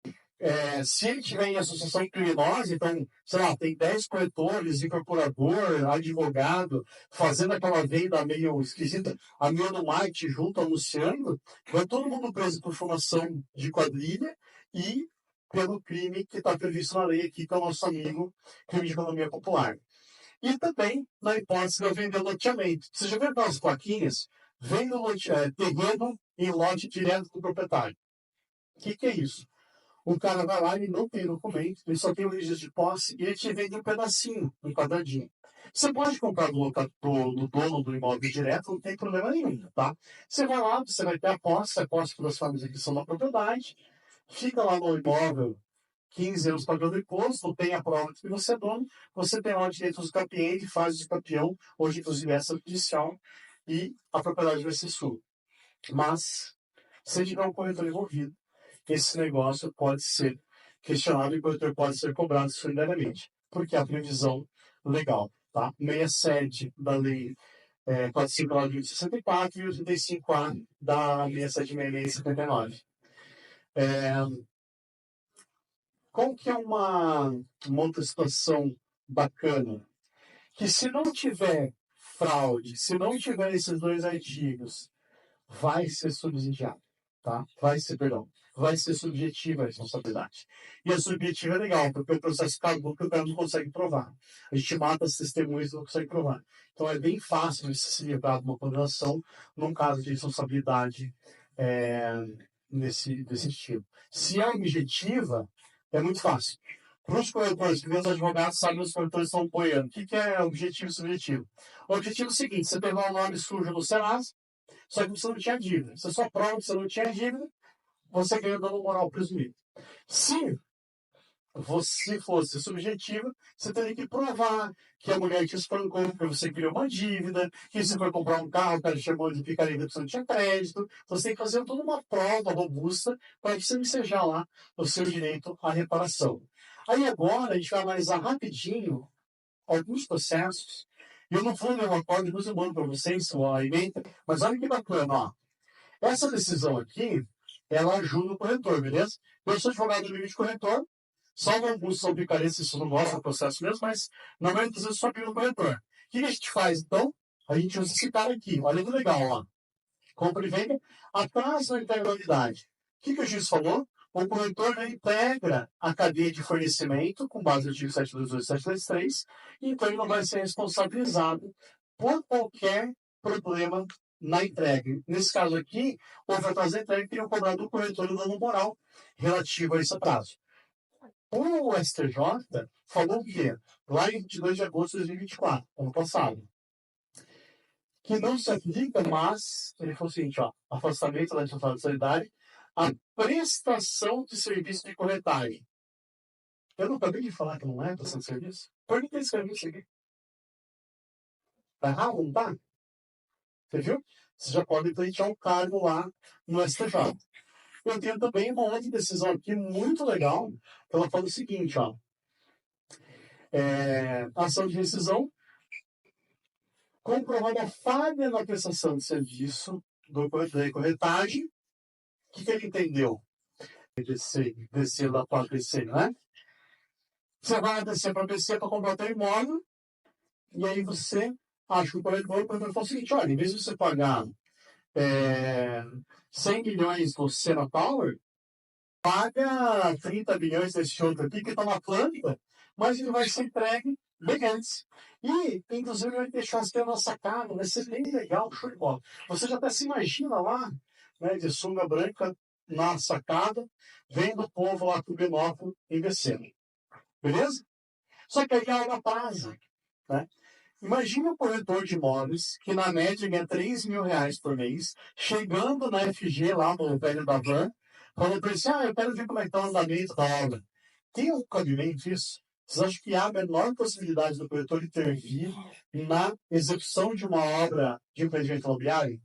se ele tiver em associação criminosa, então, sei lá, tem 10 corretores, incorporador, advogado, fazendo aquela venda meio esquisita, a minha do Marte junto anunciando, vai todo mundo preso por formação de quadrilha e pelo crime que está previsto na lei aqui, que é o nosso amigo crime de economia popular. E também na hipótese de eu vender loteamento. Você já viu aquelas plaquinhas? Vendo terreno em lote direto do proprietário. O que é isso? O cara vai lá, ele não tem documento, ele só tem o registro de posse e ele te vende um pedacinho, um quadradinho. Você pode comprar do dono do imóvel direto, não tem problema nenhum, tá? Você vai lá, você vai ter a posse das famílias que são da propriedade, fica lá no imóvel 15 anos pagando imposto, tem a prova de que você é dono, você tem lá o direito do capiente, faz o campeão, hoje inclusive essa judicial, e a propriedade vai ser sua. Mas, se tiver um corretor envolvido, esse negócio pode ser questionado e o corretor pode ser cobrado solidariamente, porque é a previsão legal, tá? 67 da lei 45 de 64 e o 35A da 6766 de 79. Qual que é uma outra situação bacana? Que se não tiver fraude, se não tiver esses dois artigos, vai ser subsidiado, tá? Vai ser subjetiva a responsabilidade. E a subjetiva é legal, porque o processo caduca, o cara não consegue provar. A gente mata as testemunhas e não consegue provar. Então é bem fácil de se livrar de uma condenação num caso de responsabilidade desse tipo. Se é objetiva, é muito fácil. Para os corretores, que os advogados sabem que os corretores estão apoiando. O que é objetivo e subjetivo? O objetivo é o seguinte: você pegou um nome sujo no Serasa, só que você não tinha dívida. Você só prova que você não tinha dívida, você ganha dano moral presumido. Se você fosse subjetiva, você teria que provar que a mulher te espancou porque você criou uma dívida, que você foi comprar um carro, o cara chamou de picareta porque você não tinha crédito. Então, você tem que fazer toda uma prova robusta para que você ensejar lá o seu direito à reparação. Aí agora a gente vai analisar rapidinho alguns processos. Eu não vou ler o acordo, depois eu mando para vocês a emenda, mas olha que bacana, ó. Essa decisão aqui, ela ajuda o corretor, beleza? Eu sou advogado do limite corretor, salvo alguns são picaretas, isso não mostra o processo mesmo, mas na maioria das vezes só pelo corretor. O que a gente faz, então? A gente usa esse cara aqui, olha que legal, ó. Compra e venda, atraso na integralidade. O que o juiz falou? O corretor integra a cadeia de fornecimento com base no artigo 722 e 723, então ele não vai ser responsabilizado por qualquer problema na entrega. Nesse caso aqui, houve atraso da entrega e teriam cobrado do corretor o dano moral relativo a esse prazo. O STJ falou o quê? Lá em 22 de agosto de 2024, ano passado, que não se aplica, mas ele falou o seguinte, ó, afastamento da responsabilidade, a prestação de serviço de corretagem. Eu não acabei de falar que não é prestação de serviço? Por que ele escreveu isso aqui? Tá errado, não tá? Você viu? Você já pode pleitear um cargo lá no STJ. Eu tenho também uma outra decisão aqui muito legal, que ela fala o seguinte, ó. Ação de rescisão comprovada falha na prestação de serviço da corretagem. O que ele entendeu? Descer da parte BC, né? Você vai descer para BC para comprar teu imóvel, e aí você acha que o corretor fala o seguinte: olha, em vez de você pagar 100 milhões no Sena Tower, paga 30 milhões desse outro aqui que está na planta, mas ele vai ser entregue bem antes. E, inclusive, vai deixar as na sacada, vai ser bem legal, show de bola. Você já até se imagina lá, né, de sunga branca na sacada, vendo o povo lá com o binóculo descendo. Beleza? Só que aí é uma praza, né? Imagina um corretor de imóveis que, na média, ganha 3 mil reais por mês, chegando na FG, lá no velho da van, falando para ele assim: eu quero ver como é que está o andamento da obra. Tem um cabimento isso? Vocês acham que há a menor possibilidade do corretor intervir na execução de uma obra de empreendimento imobiliário?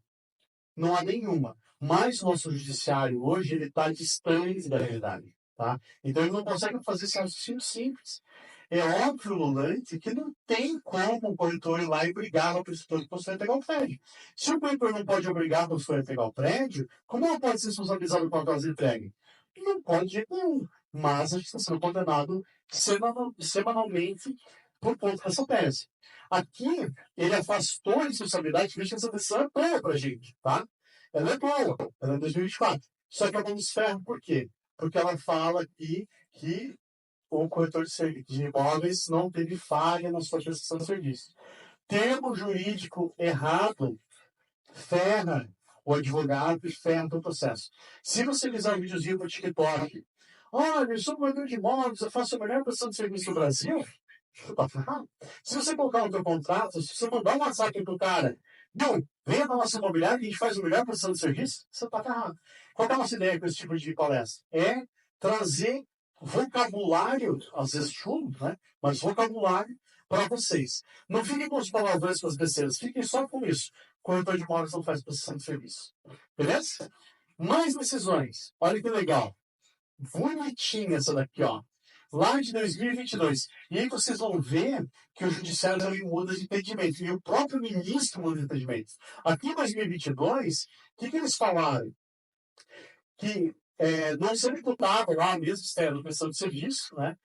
Não há nenhuma. Mas o nosso judiciário hoje ele está distante da realidade. Tá? Então ele não consegue fazer esse raciocínio simples. É óbvio, Lulante, que não tem como o corretor ir lá e obrigar o prescritor que você vai pegar o prédio. Se o corretor não pode obrigar a pessoa a pegar o prédio, como ela pode ser responsabilizada por causa entregue? Não pode de jeito nenhum. Mas a gente está sendo condenado semanalmente por conta dessa tese. Aqui, ele afastou a responsabilidade, que essa decisão é boa para a gente, tá? Ela é boa, ela é 2024. Só que ela nos ferra por quê? Porque ela fala aqui que o corretor de imóveis não teve falha na sua prestação de serviço. Termo jurídico errado ferra o advogado e ferra o processo. Se você fizer um videozinho para o TikTok, olha, eu sou corretor de imóveis, eu faço a melhor prestação de serviço do Brasil, tá ferrado. Se você colocar no teu contrato, se você mandar um WhatsApp pro cara, não, venha na nossa imobiliária e a gente faz o melhor prestação de serviço, você tá ferrado. Qual é a nossa ideia com esse tipo de palestra? É trazer vocabulário, às vezes chulo, né? Mas vocabulário para vocês. Não fiquem com os palavrões, com as besteiras, fiquem só com isso. Corretor de imóveis não faz prestação de serviço. Beleza? Mais decisões. Olha que legal. Bonitinha essa daqui, ó. Lá de 2022. E aí vocês vão ver que o judiciário também muda de entendimento. E o próprio ministro muda de entendimento. Aqui em 2022, o que eles falaram? Que não sendo imputado lá mesmo, externo, prestação de serviço, né?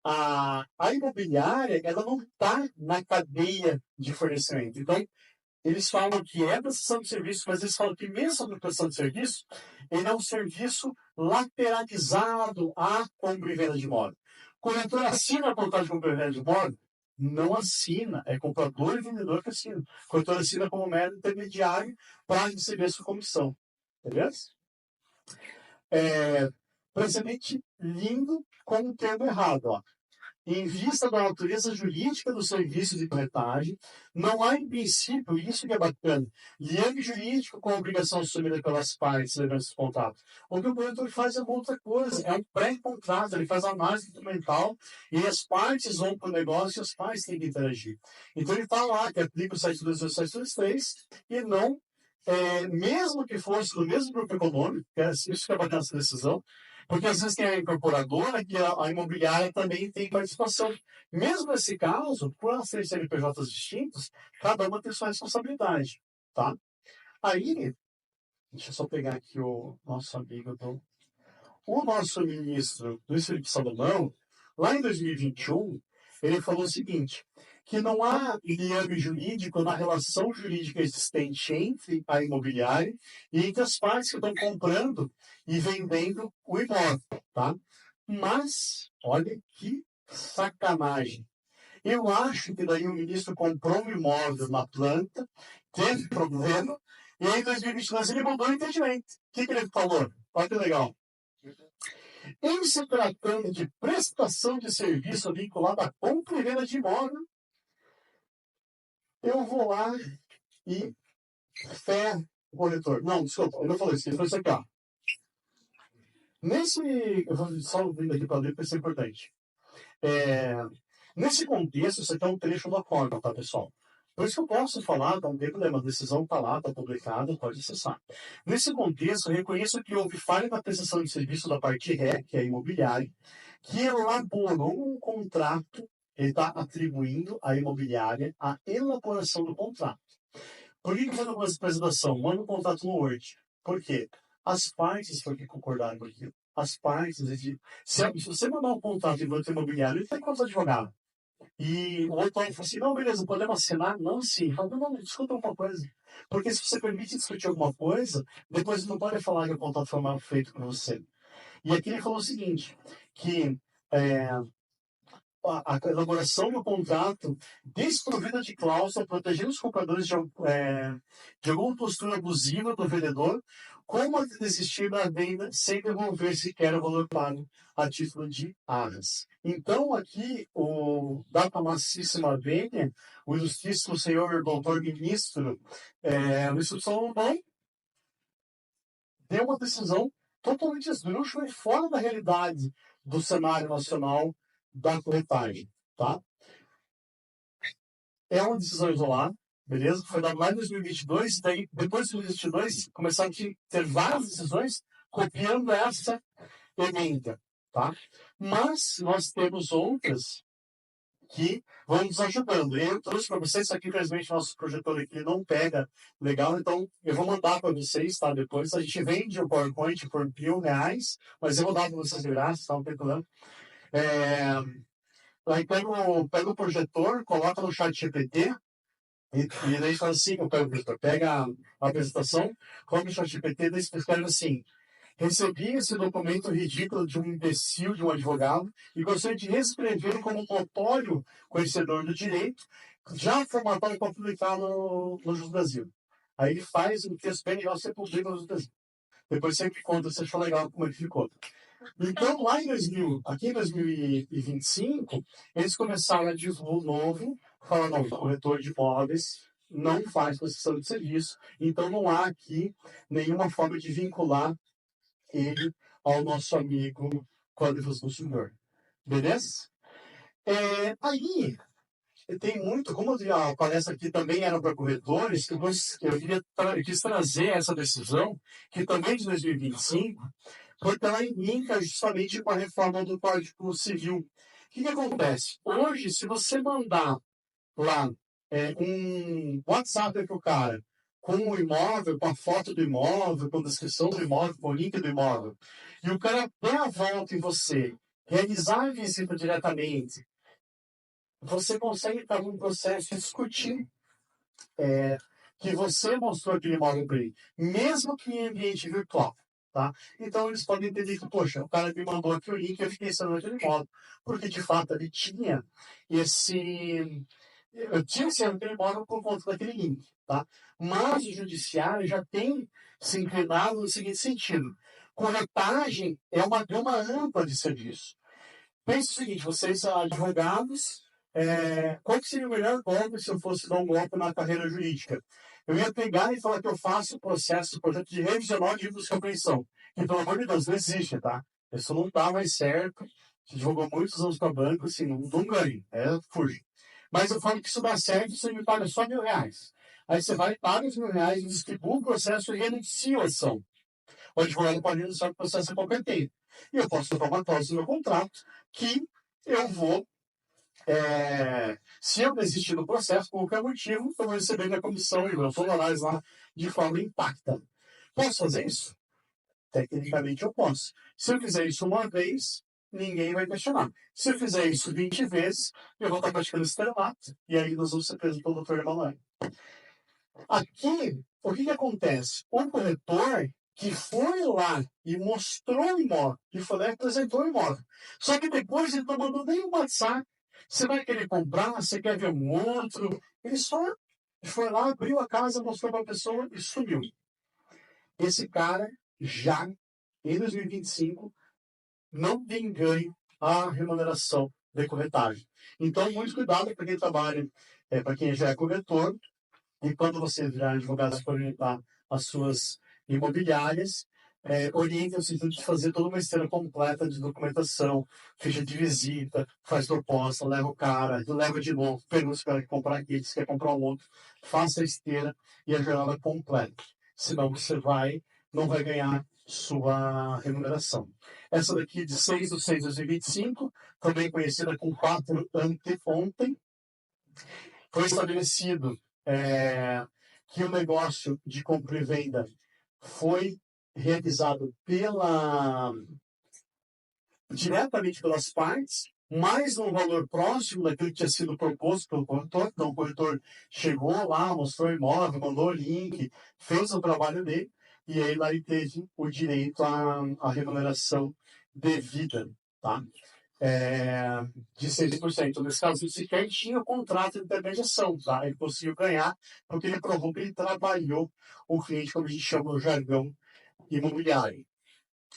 A imobiliária, ela não está na cadeia de fornecimento. Então, eles falam que é prestação de serviço, mas eles falam que mesmo sobre prestação de serviço, ele é um serviço lateralizado à compra e venda de imóvel. O corretor assina a contrato de compra e venda de imóvel? Não assina. É comprador e vendedor que assina. O corretor assina como mero intermediário para receber sua comissão. Beleza? Precisamente lindo com um termo errado. Ó. Em vista da natureza jurídica do serviço de corretagem, não há, em princípio, isso que é bacana, liame jurídico com a obrigação assumida pelas partes durante esse contrato. O que o corretor faz é uma outra coisa, é um pré-contrato, ele faz a análise documental e as partes vão para o negócio e as partes têm que interagir. Então ele está lá que aplica o 722 e o 723 e não, mesmo que fosse no mesmo grupo econômico, que é isso que é bacana essa decisão, porque às vezes tem a incorporadora que a imobiliária também tem participação. Mesmo nesse caso, por elas serem CNPJs distintos, cada uma tem sua responsabilidade. Tá? Aí, deixa eu só pegar aqui o nosso amigo o nosso ministro Luiz Felipe Salomão, lá em 2021, ele falou o seguinte, que não há liame jurídico na relação jurídica existente entre a imobiliária e entre as partes que estão comprando e vendendo o imóvel, tá? Mas, olha que sacanagem. Eu acho que daí o ministro comprou um imóvel na planta, teve problema, e aí em 2022 ele mudou o entendimento. O que ele falou? Olha que legal. Em se tratando de prestação de serviço vinculada à compra e venda de imóvel, eu vou lá e fé o corretor. Não, desculpa, eu não falei isso, ele falou isso aqui, ó. Eu vou só vindo aqui para ler, porque isso é importante. Nesse contexto, isso aqui é um trecho da forma, tá, pessoal? Por isso que eu posso falar, tá um tempo, uma decisão está lá, está publicada, pode acessar. Nesse contexto, eu reconheço que houve falha na prestação de serviço da parte RE, que é a imobiliária, que elaborou um contrato Ele está atribuindo à imobiliária a elaboração do contrato. Por que foi uma apresentação? Manda um contrato no Word. Por quê? As partes foi que concordaram com aquilo. As partes, se você mandar um contrato em banco imobiliário, ele tem quantos advogados? E o outro fala assim, não, beleza, podemos assinar? Não, sim. Fala, não, discuta uma coisa. Porque se você permite discutir alguma coisa, depois não pode falar que o contrato foi mal feito com você. E aqui ele falou o seguinte, que a elaboração do contrato desprovida de cláusula, protegendo os compradores de alguma postura abusiva do vendedor, como a desistir da venda sem devolver sequer o valor pago a título de arras. Então, aqui, o data maciçima vênia, o ilustríssimo senhor doutor ministro, Luiz Salomão, deu uma decisão totalmente esdrúxula e fora da realidade do cenário nacional da corretagem, tá? É uma decisão isolada, beleza? Foi dada lá em 2022, daí, depois de 2022, começaram a ter várias decisões copiando essa emenda, tá? Mas nós temos outras que vão nos ajudando. Eu trouxe para vocês, aqui, infelizmente, nosso projetor aqui não pega legal, então eu vou mandar para vocês, tá? Depois a gente vende o PowerPoint por R$1.000, mas eu vou dar para vocês de graça, tá? Não tem problema. Aí pega o projetor, coloca no chat GPT, e daí fala assim, eu pego o projetor, pega a apresentação, coloca no chat GPT, daí escreve assim, recebi esse documento ridículo de um imbecil de um advogado e gostaria de reescrevê-lo como um notório conhecedor do direito, já formatado para publicar no Jus Brasil. Aí ele faz um texto bem legal, você publica no Jus Brasil. Depois sempre conta, se achou legal como ele ficou. Então, lá aqui em 2025, eles começaram a divulgar novo, falando, não, o corretor de imóveis não faz prestação de serviço, então não há aqui nenhuma forma de vincular ele ao nosso amigo Código do Consumidor. Beleza? Aí, tem muito, como a palestra aqui também era para corretores, eu quis trazer essa decisão, que também de 2025, porque ela linka justamente com a reforma do Código Civil. O que acontece? Hoje, se você mandar lá um WhatsApp para o cara, com o imóvel, com a foto do imóvel, com a descrição do imóvel, com o link do imóvel, e o cara der a volta em você, realizar a visita diretamente, você consegue estar num processo de discutir que você mostrou aquele imóvel para ele, mesmo que em ambiente virtual. Tá? Então eles podem entender que, poxa, o cara me mandou aqui o link e eu fiquei sabendo aquele imóvel, porque de fato ele tinha esse. Eu tinha esse aquele imóvel por conta daquele link. Tá? Mas o judiciário já tem se inclinado no seguinte sentido: corretagem é uma gama ampla de serviço. Pense o seguinte, vocês são advogados, qual que seria o melhor golpe se eu fosse dar um golpe na carreira jurídica? Eu ia pegar e falar que eu faço projeto de revisional de livros de compreensão, que pelo amor de Deus não existe, tá? Isso não dá mais certo, se jogou muitos anos para banco, assim, não ganho, fuge. Mas eu falo que isso dá certo, você me paga só R$1.000. Aí você vai, paga os R$1.000, distribui o processo e reinicia a ação. O advogado pode iniciar o processo a qualquer tempo. E eu posso tomar uma cláusula no meu contrato que eu vou, se eu desistir do processo por qualquer motivo, eu vou receber minha comissão e meus honorários lá de forma intacta. Posso fazer isso? Tecnicamente eu posso. Se eu fizer isso uma vez, ninguém vai questionar. Se eu fizer isso 20 vezes, eu vou estar praticando estelionato, e aí nós vamos ser presos pelo Dr. Emanuel. Aqui, o que acontece? O corretor que foi lá e mostrou o imóvel, que foi lá e apresentou o imóvel. Só que depois ele não mandou nem um WhatsApp. Você vai querer comprar, você quer ver um outro. Ele só foi lá, abriu a casa, mostrou para a pessoa e sumiu. Esse cara já, em 2025, não tem ganho a remuneração de corretagem. Então, muito cuidado para quem trabalha, para quem já é corretor, e quando você virar advogado para orientar as suas imobiliárias, orienta no sentido de fazer toda uma esteira completa de documentação, ficha de visita, faz proposta, leva o cara, leva de novo, pergunta se o cara quer comprar aquele, se quer comprar um outro, faça a esteira e a jornada completa. Senão você não vai ganhar sua remuneração. Essa daqui de 6/6/2025, também conhecida com 4 anteontem, foi estabelecido que o negócio de compra e venda foi realizado diretamente pelas partes, mas num valor próximo daquilo que tinha sido proposto pelo corretor. Então, o corretor chegou lá, mostrou o imóvel, mandou o link, fez o trabalho dele, e aí lá ele teve o direito à remuneração devida, tá? De 6%. Nesse caso, ele sequer tinha o contrato de intermediação, tá? Ele conseguiu ganhar porque ele provou que ele trabalhou o cliente, como a gente chama no jargão imobiliário.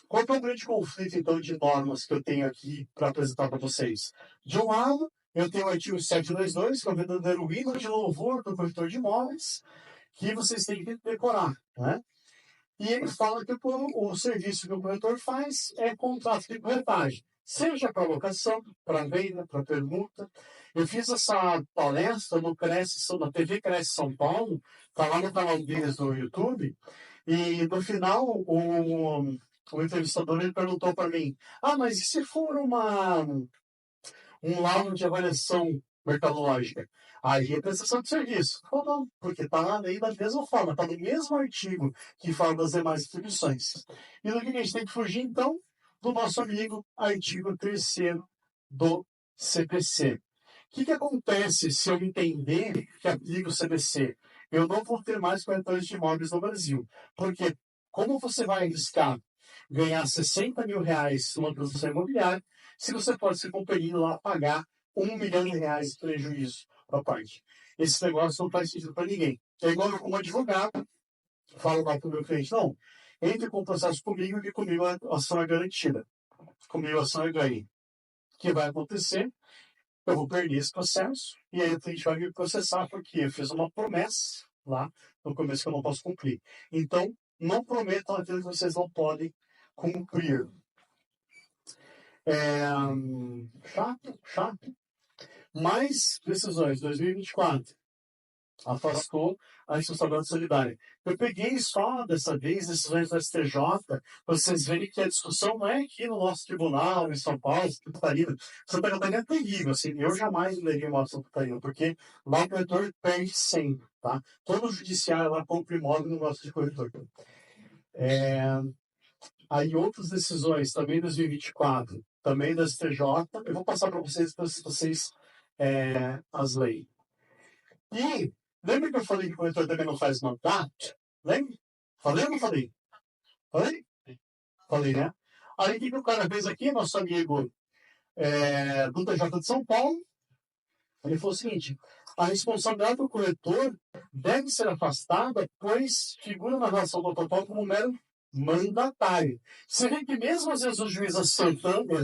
Qual que é o grande conflito, então, de normas que eu tenho aqui para apresentar para vocês? De um lado, eu tenho o artigo 722, que é o verdadeiro hino de louvor do corretor de imóveis, que vocês têm que decorar, né? E ele fala que o serviço que o corretor faz é contrato de corretagem, seja para locação, para venda, para permuta. Eu fiz essa palestra na TV Cresce São Paulo, está lá no canal deles no YouTube, e no final o entrevistador ele perguntou para mim: mas e se for um laudo de avaliação mercadológica? Aí é prestação de serviço. Ou não, porque está na lei da mesma forma, está no mesmo artigo que fala das demais atribuições. E do que a gente tem que fugir, então? Do nosso amigo artigo 3º do CPC. O que acontece se eu entender que aplica o CPC? Eu não vou ter mais corretores de imóveis no Brasil. Porque como você vai arriscar ganhar 60 mil reais numa transação imobiliária, se você pode ser compelido a pagar R$1 milhão de prejuízo para a parte? Esse negócio não faz sentido para ninguém. É igual eu, como advogado, falo lá para o meu cliente: não, entre com o processo comigo, que comigo a ação é garantida. Comigo a ação é ganho. O que vai acontecer? Eu vou perder esse processo, e aí o cliente vai me processar porque eu fiz uma promessa lá no começo que eu não posso cumprir. Então, não prometam aquilo que vocês não podem cumprir. Chato. Mais decisões, 2024. Afastou a responsabilidade solidária. Eu peguei só, dessa vez, decisões do STJ, para vocês verem que a discussão não é aqui no nosso tribunal, em São Paulo, Santa Catarina. Santa Catarina é terrível, assim, eu jamais leria uma Santa Catarina, porque lá o corretor perde sempre, tá? Todo o judiciário lá compra imóvel no nosso de corretor. Aí outras decisões, também 2024, também da STJ, eu vou passar para vocês as leis. E lembra que eu falei que o corretor também não faz mandato? Lembra? Falei ou não falei? Falei? Falei, né? Aí o que o cara fez aqui, nosso amigo do TJ de São Paulo? Ele falou o seguinte: a responsabilidade do corretor deve ser afastada, pois figura na relação do protocolo como mero mandatário. Você vê que mesmo às vezes o juiz acertando,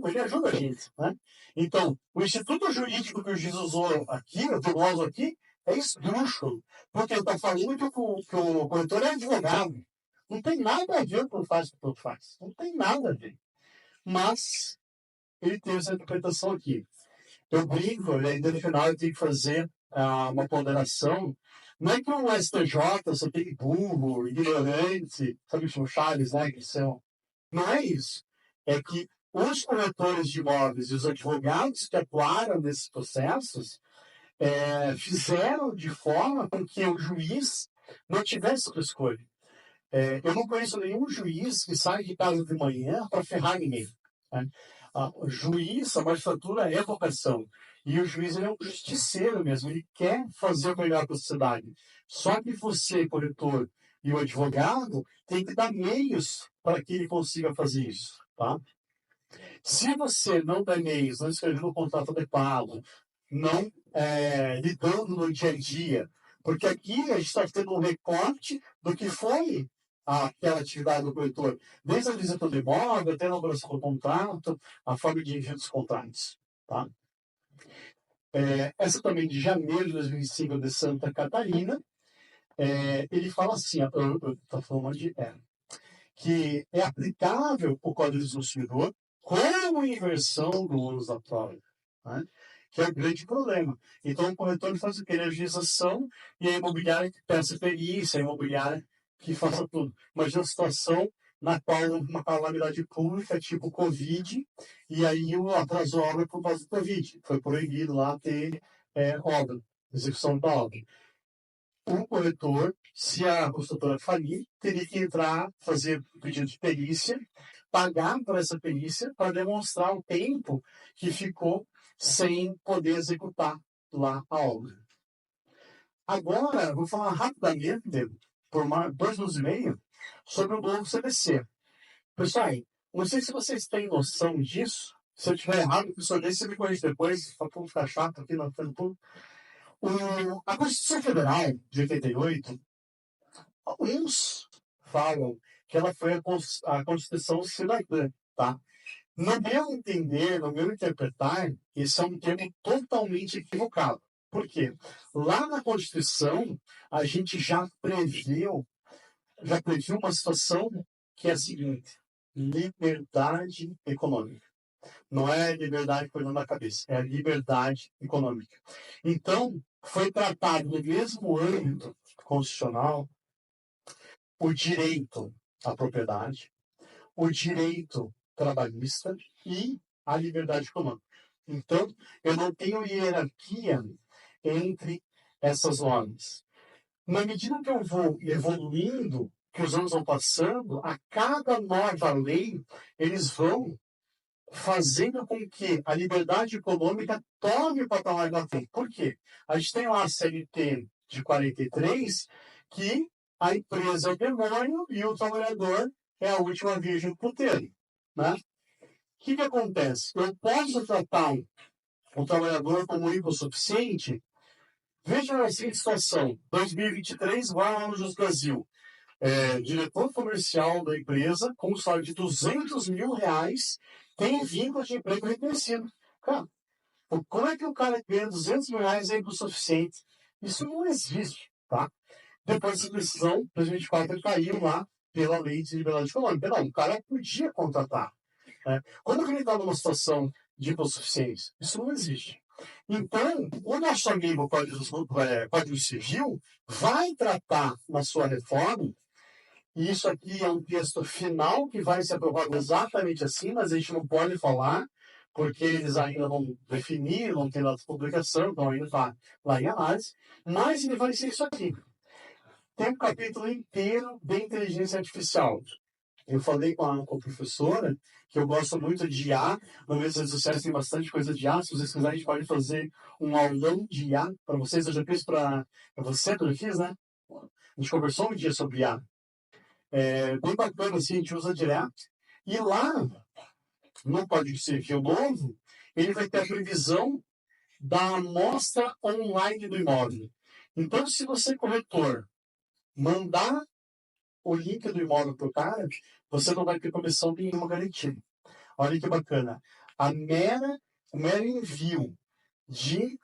ele ajuda a gente, né? Então, o instituto jurídico que o juiz usou aqui, o tribunal usou aqui, é esdrúxulo, porque ele está falando que o corretor é advogado. Não tem nada a ver com o que faz com o que faz. Não tem nada a ver. Mas ele teve essa interpretação aqui. Eu brinco, ainda no final eu tenho que fazer uma ponderação. Não é que o STJ só tem burro, ignorante, sabe, os Chaves, né, que são. Não é isso. É que os corretores de imóveis e os advogados que atuaram nesses processos fizeram de forma com que o juiz não tivesse outra escolha. Eu não conheço nenhum juiz que sai de casa de manhã para ferrar ninguém. Né? O juiz, a magistratura é vocação. E o juiz ele é um justiceiro mesmo, ele quer fazer o melhor para a sociedade. Só que você, corretor, e o advogado, tem que dar meios para que ele consiga fazer isso. Tá? Se você não der meios, não escrevendo um contrato adequado, não lidando no dia a dia, porque aqui a gente está tendo um recorte do que foi aquela atividade do corretor, desde a visita do imóvel, até a elaboração do contrato, a forma de envio dos contratos. Tá? Essa também de janeiro de 2005 de Santa Catarina, ele fala assim, estou falando que é aplicável o Código do Consumidor como inversão do ônus da prova, né? Que é o grande problema. Então, o corretor faz o que? Legislação, e a imobiliária que peça perícia, a imobiliária que faça tudo. Imagina a situação na qual uma calamidade pública, tipo Covid, e aí atrasou a obra por causa do Covid. Foi proibido lá ter obra, execução da obra. O corretor, se a construtora falir, teria que entrar, fazer pedido de perícia, pagar por essa perícia para demonstrar o tempo que ficou sem poder executar lá a obra. Agora, vou falar rapidamente, por 2 minutos e meio, sobre o novo CDC. Pessoal, não sei se vocês têm noção disso. Se eu estiver errado, professor, deixa você me corrigir depois, para não ficar chato aqui na frente do público. A Constituição Federal de 88, alguns falam que ela foi a Constituição cidadã, tá? No meu entender, no meu interpretar, esse é um termo totalmente equivocado. Por quê? Lá na Constituição, a gente já previu uma situação que é a seguinte: liberdade econômica. Não é liberdade por na cabeça, é a liberdade econômica. Então, foi tratado no mesmo âmbito constitucional o direito à propriedade, o direito trabalhista e a liberdade econômica. Então, eu não tenho hierarquia entre essas normas. Na medida que eu vou evoluindo, que os anos vão passando, a cada nova lei, eles vão fazendo com que a liberdade econômica tome o patamar que ela tem. Por quê? A gente tem lá a CLT de 43, que a empresa é o demônio e o trabalhador é a última virgem do puteiro. Né? O que acontece? Eu posso tratar o trabalhador como hipossuficiente. Veja a seguinte situação: 2023, vai no Justo Brasil. Diretor comercial da empresa, com um salário de R$200 mil, tem vínculo de emprego reconhecido. Cara, como é que o cara ganha R$200 mil é hipossuficiente? Isso não existe, tá? Depois dessa decisão, 2024, ele caiu lá pela lei de liberdade econômica. Não, o cara podia contratar. Né? Quando ele está numa situação de hipossuficiência, isso não existe. Então, o nosso amigo Código Civil vai tratar na sua reforma, e isso aqui é um texto final que vai ser aprovado exatamente assim, mas a gente não pode falar, porque eles ainda não definiram, não tem data de publicação, então ainda está lá em análise, mas ele vai ser isso aqui. Tem um capítulo inteiro de inteligência artificial. Eu falei com a professora que eu gosto muito de IA. Nas minhas redes sociais tem bastante coisa de IA. Se vocês quiserem, a gente pode fazer um aulão de IA para vocês. Eu já fiz para você, eu já fiz, né? A gente conversou um dia sobre IA. É bem bacana, assim, a gente usa direto. E lá, no Código Civil novo, ele vai ter a previsão da amostra online do imóvel. Então, se você, corretor, mandar o link do imóvel para o cara, você não vai ter comissão nenhuma garantida. Olha que bacana. O mero envio de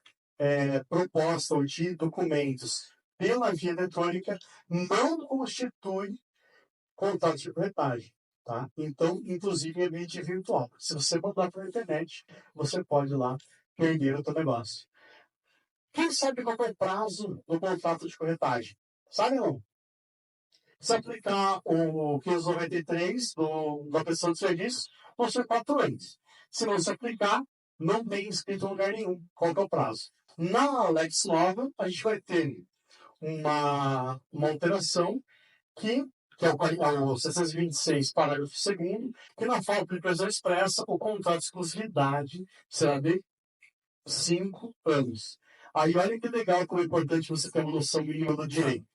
proposta ou de documentos pela via eletrônica não constitui contrato de corretagem. Tá? Então, inclusive, é ambiente virtual. Se você mandar pela internet, você pode ir lá perder o seu negócio. Quem sabe qual é o prazo do contrato de corretagem? Sabe não? Se aplicar o 593 da prestação de serviço, vão ser 4 anos. Se não se aplicar, não tem escrito em lugar nenhum qual é o prazo. Na Lex Nova, a gente vai ter uma alteração que é o 626, parágrafo 2º, que na falta de previsão expressa, o contrato de exclusividade será de 5 anos. Aí olha que legal, como é importante você ter uma noção mínima do direito.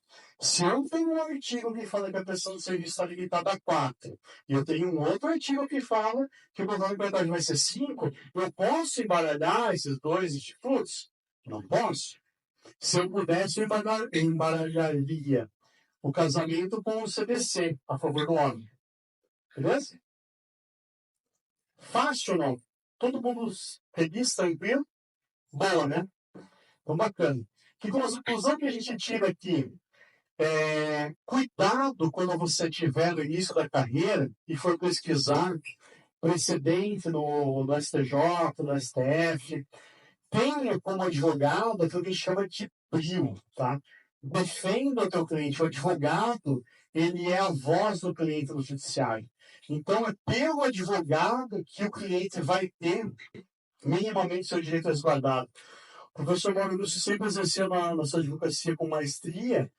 Se eu tenho um artigo que fala que a prestação de serviço está limitada a 4, e eu tenho um outro artigo que fala que o contrato de propriedade vai ser 5, eu posso embaralhar esses dois institutos? Não posso. Se eu pudesse, eu embaralharia o casamento com o CDC, a favor do homem. Beleza? Fácil ou não? Todo mundo feliz, tranquilo? Boa, né? Então, bacana. Que conclusão que a gente tira aqui? Cuidado quando você estiver no início da carreira e for pesquisar precedente no STJ, no STF. Tenha como advogado aquilo que a gente chama de PRIO, tá? Defenda o teu cliente. O advogado, ele é a voz do cliente no judiciário. Então, é pelo advogado que o cliente vai ter minimamente seu direito resguardado. O professor Mauro Lúcio sempre exerceu na sua advocacia com maestria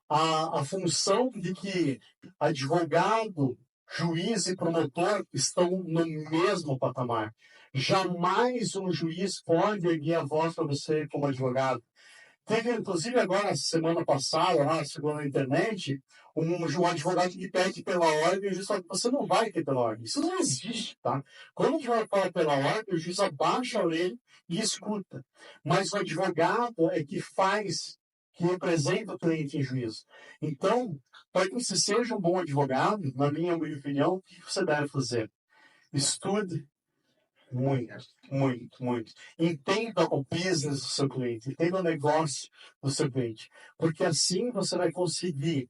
a função de que advogado, juiz e promotor estão no mesmo patamar. Jamais um juiz pode erguer a voz para você como advogado. Teve, inclusive, agora, semana passada, lá, segundo a internet, um advogado que pede pela ordem, e o juiz fala, você não vai ter pela ordem. Isso não existe, tá? Quando o advogado fala pela ordem, o juiz abaixa a orelha e escuta. Mas o advogado é que faz, que representa o cliente em juízo. Então, para que você seja um bom advogado, na minha opinião, o que você deve fazer? Estude, muito, muito, muito. Entenda o business do seu cliente, entenda o negócio do seu cliente. Porque assim você vai conseguir,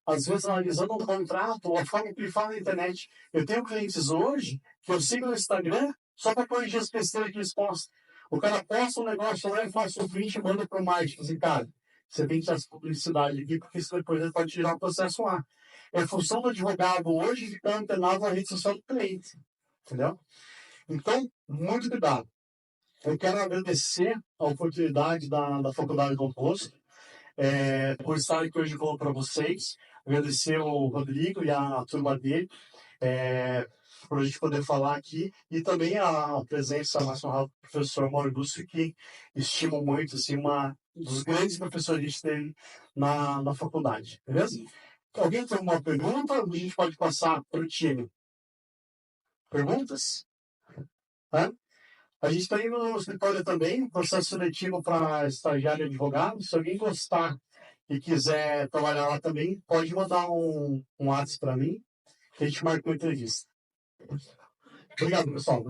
às vezes, analisando um contrato, a forma que ele fala na internet. Eu tenho clientes hoje que eu sigo no Instagram só para corrigir as besteiras que eles postam. O cara posta um negócio lá e faz um print e manda para o marketing. Assim, cara, você tem que ter essa publicidade aqui, porque isso depois ele pode tirar o processo lá. É função do advogado hoje ficar antenado na rede social do cliente. Entendeu? Então, muito cuidado. Eu quero agradecer a oportunidade da Faculdade do Oposto, por estar aqui hoje falando para vocês. Agradecer o Rodrigo e a turma dele, por a gente poder falar aqui. E também a presença mais honrada do professor Mauro Lúcio, que estimo muito, assim, um dos grandes professores dele na faculdade. Beleza? Alguém tem alguma pergunta? A gente pode passar para o time. Perguntas? Hã? A gente está indo no escritório também, processo seletivo para estagiário e advogado. Se alguém gostar e quiser trabalhar lá também, pode mandar um WhatsApp para mim, que a gente marca uma entrevista. Obrigado, pessoal.